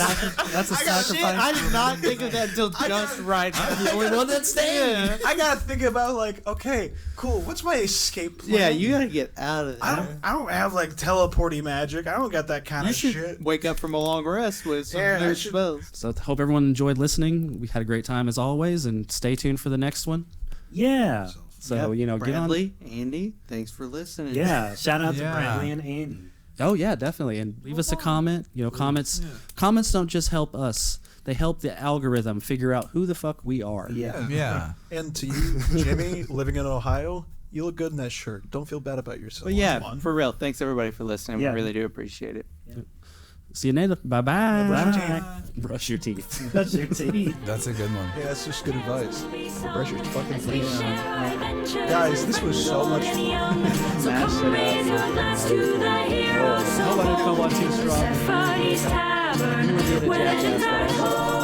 [SPEAKER 4] That's a sacrifice.
[SPEAKER 7] I did not think of that until just right. I'm the only one that's staying.
[SPEAKER 6] I gotta think about like, okay, cool. What's my escape plan?
[SPEAKER 7] Yeah, you gotta get out of there.
[SPEAKER 6] I don't have like teleporty magic. I don't got that kind
[SPEAKER 7] You
[SPEAKER 6] of
[SPEAKER 7] should
[SPEAKER 6] shit.
[SPEAKER 7] wake up from a long rest with some
[SPEAKER 6] Yeah, I
[SPEAKER 7] new
[SPEAKER 6] should-
[SPEAKER 7] spells.
[SPEAKER 2] So hope everyone enjoyed listening. We had a great time as always, and stay tuned for the next one.
[SPEAKER 4] Yeah.
[SPEAKER 2] So, get on.
[SPEAKER 7] Bradley, Andy, thanks for listening.
[SPEAKER 4] Yeah. Shout out to
[SPEAKER 5] Yeah.
[SPEAKER 4] Bradley and Andy.
[SPEAKER 2] Oh yeah, definitely. And leave us a comment. Comments don't just help us. They help the algorithm figure out who the fuck we are.
[SPEAKER 4] Yeah.
[SPEAKER 5] Yeah.
[SPEAKER 6] And to you, Jimmy, living in Ohio, you look good in that shirt. Don't feel bad about yourself.
[SPEAKER 7] But yeah, for real, thanks everybody for listening.
[SPEAKER 4] Yeah.
[SPEAKER 7] We really do appreciate it.
[SPEAKER 2] See you later. Bye-bye.
[SPEAKER 4] Bye.
[SPEAKER 2] Brush your teeth.
[SPEAKER 4] That's your teeth.
[SPEAKER 5] That's a good one.
[SPEAKER 6] Yeah, that's just good advice. Brush your fucking teeth. Guys, this was so much fun.
[SPEAKER 4] Smash it up.
[SPEAKER 2] Nobody come on too strong.
[SPEAKER 8] Tavern,
[SPEAKER 2] You were doing a jackass, but I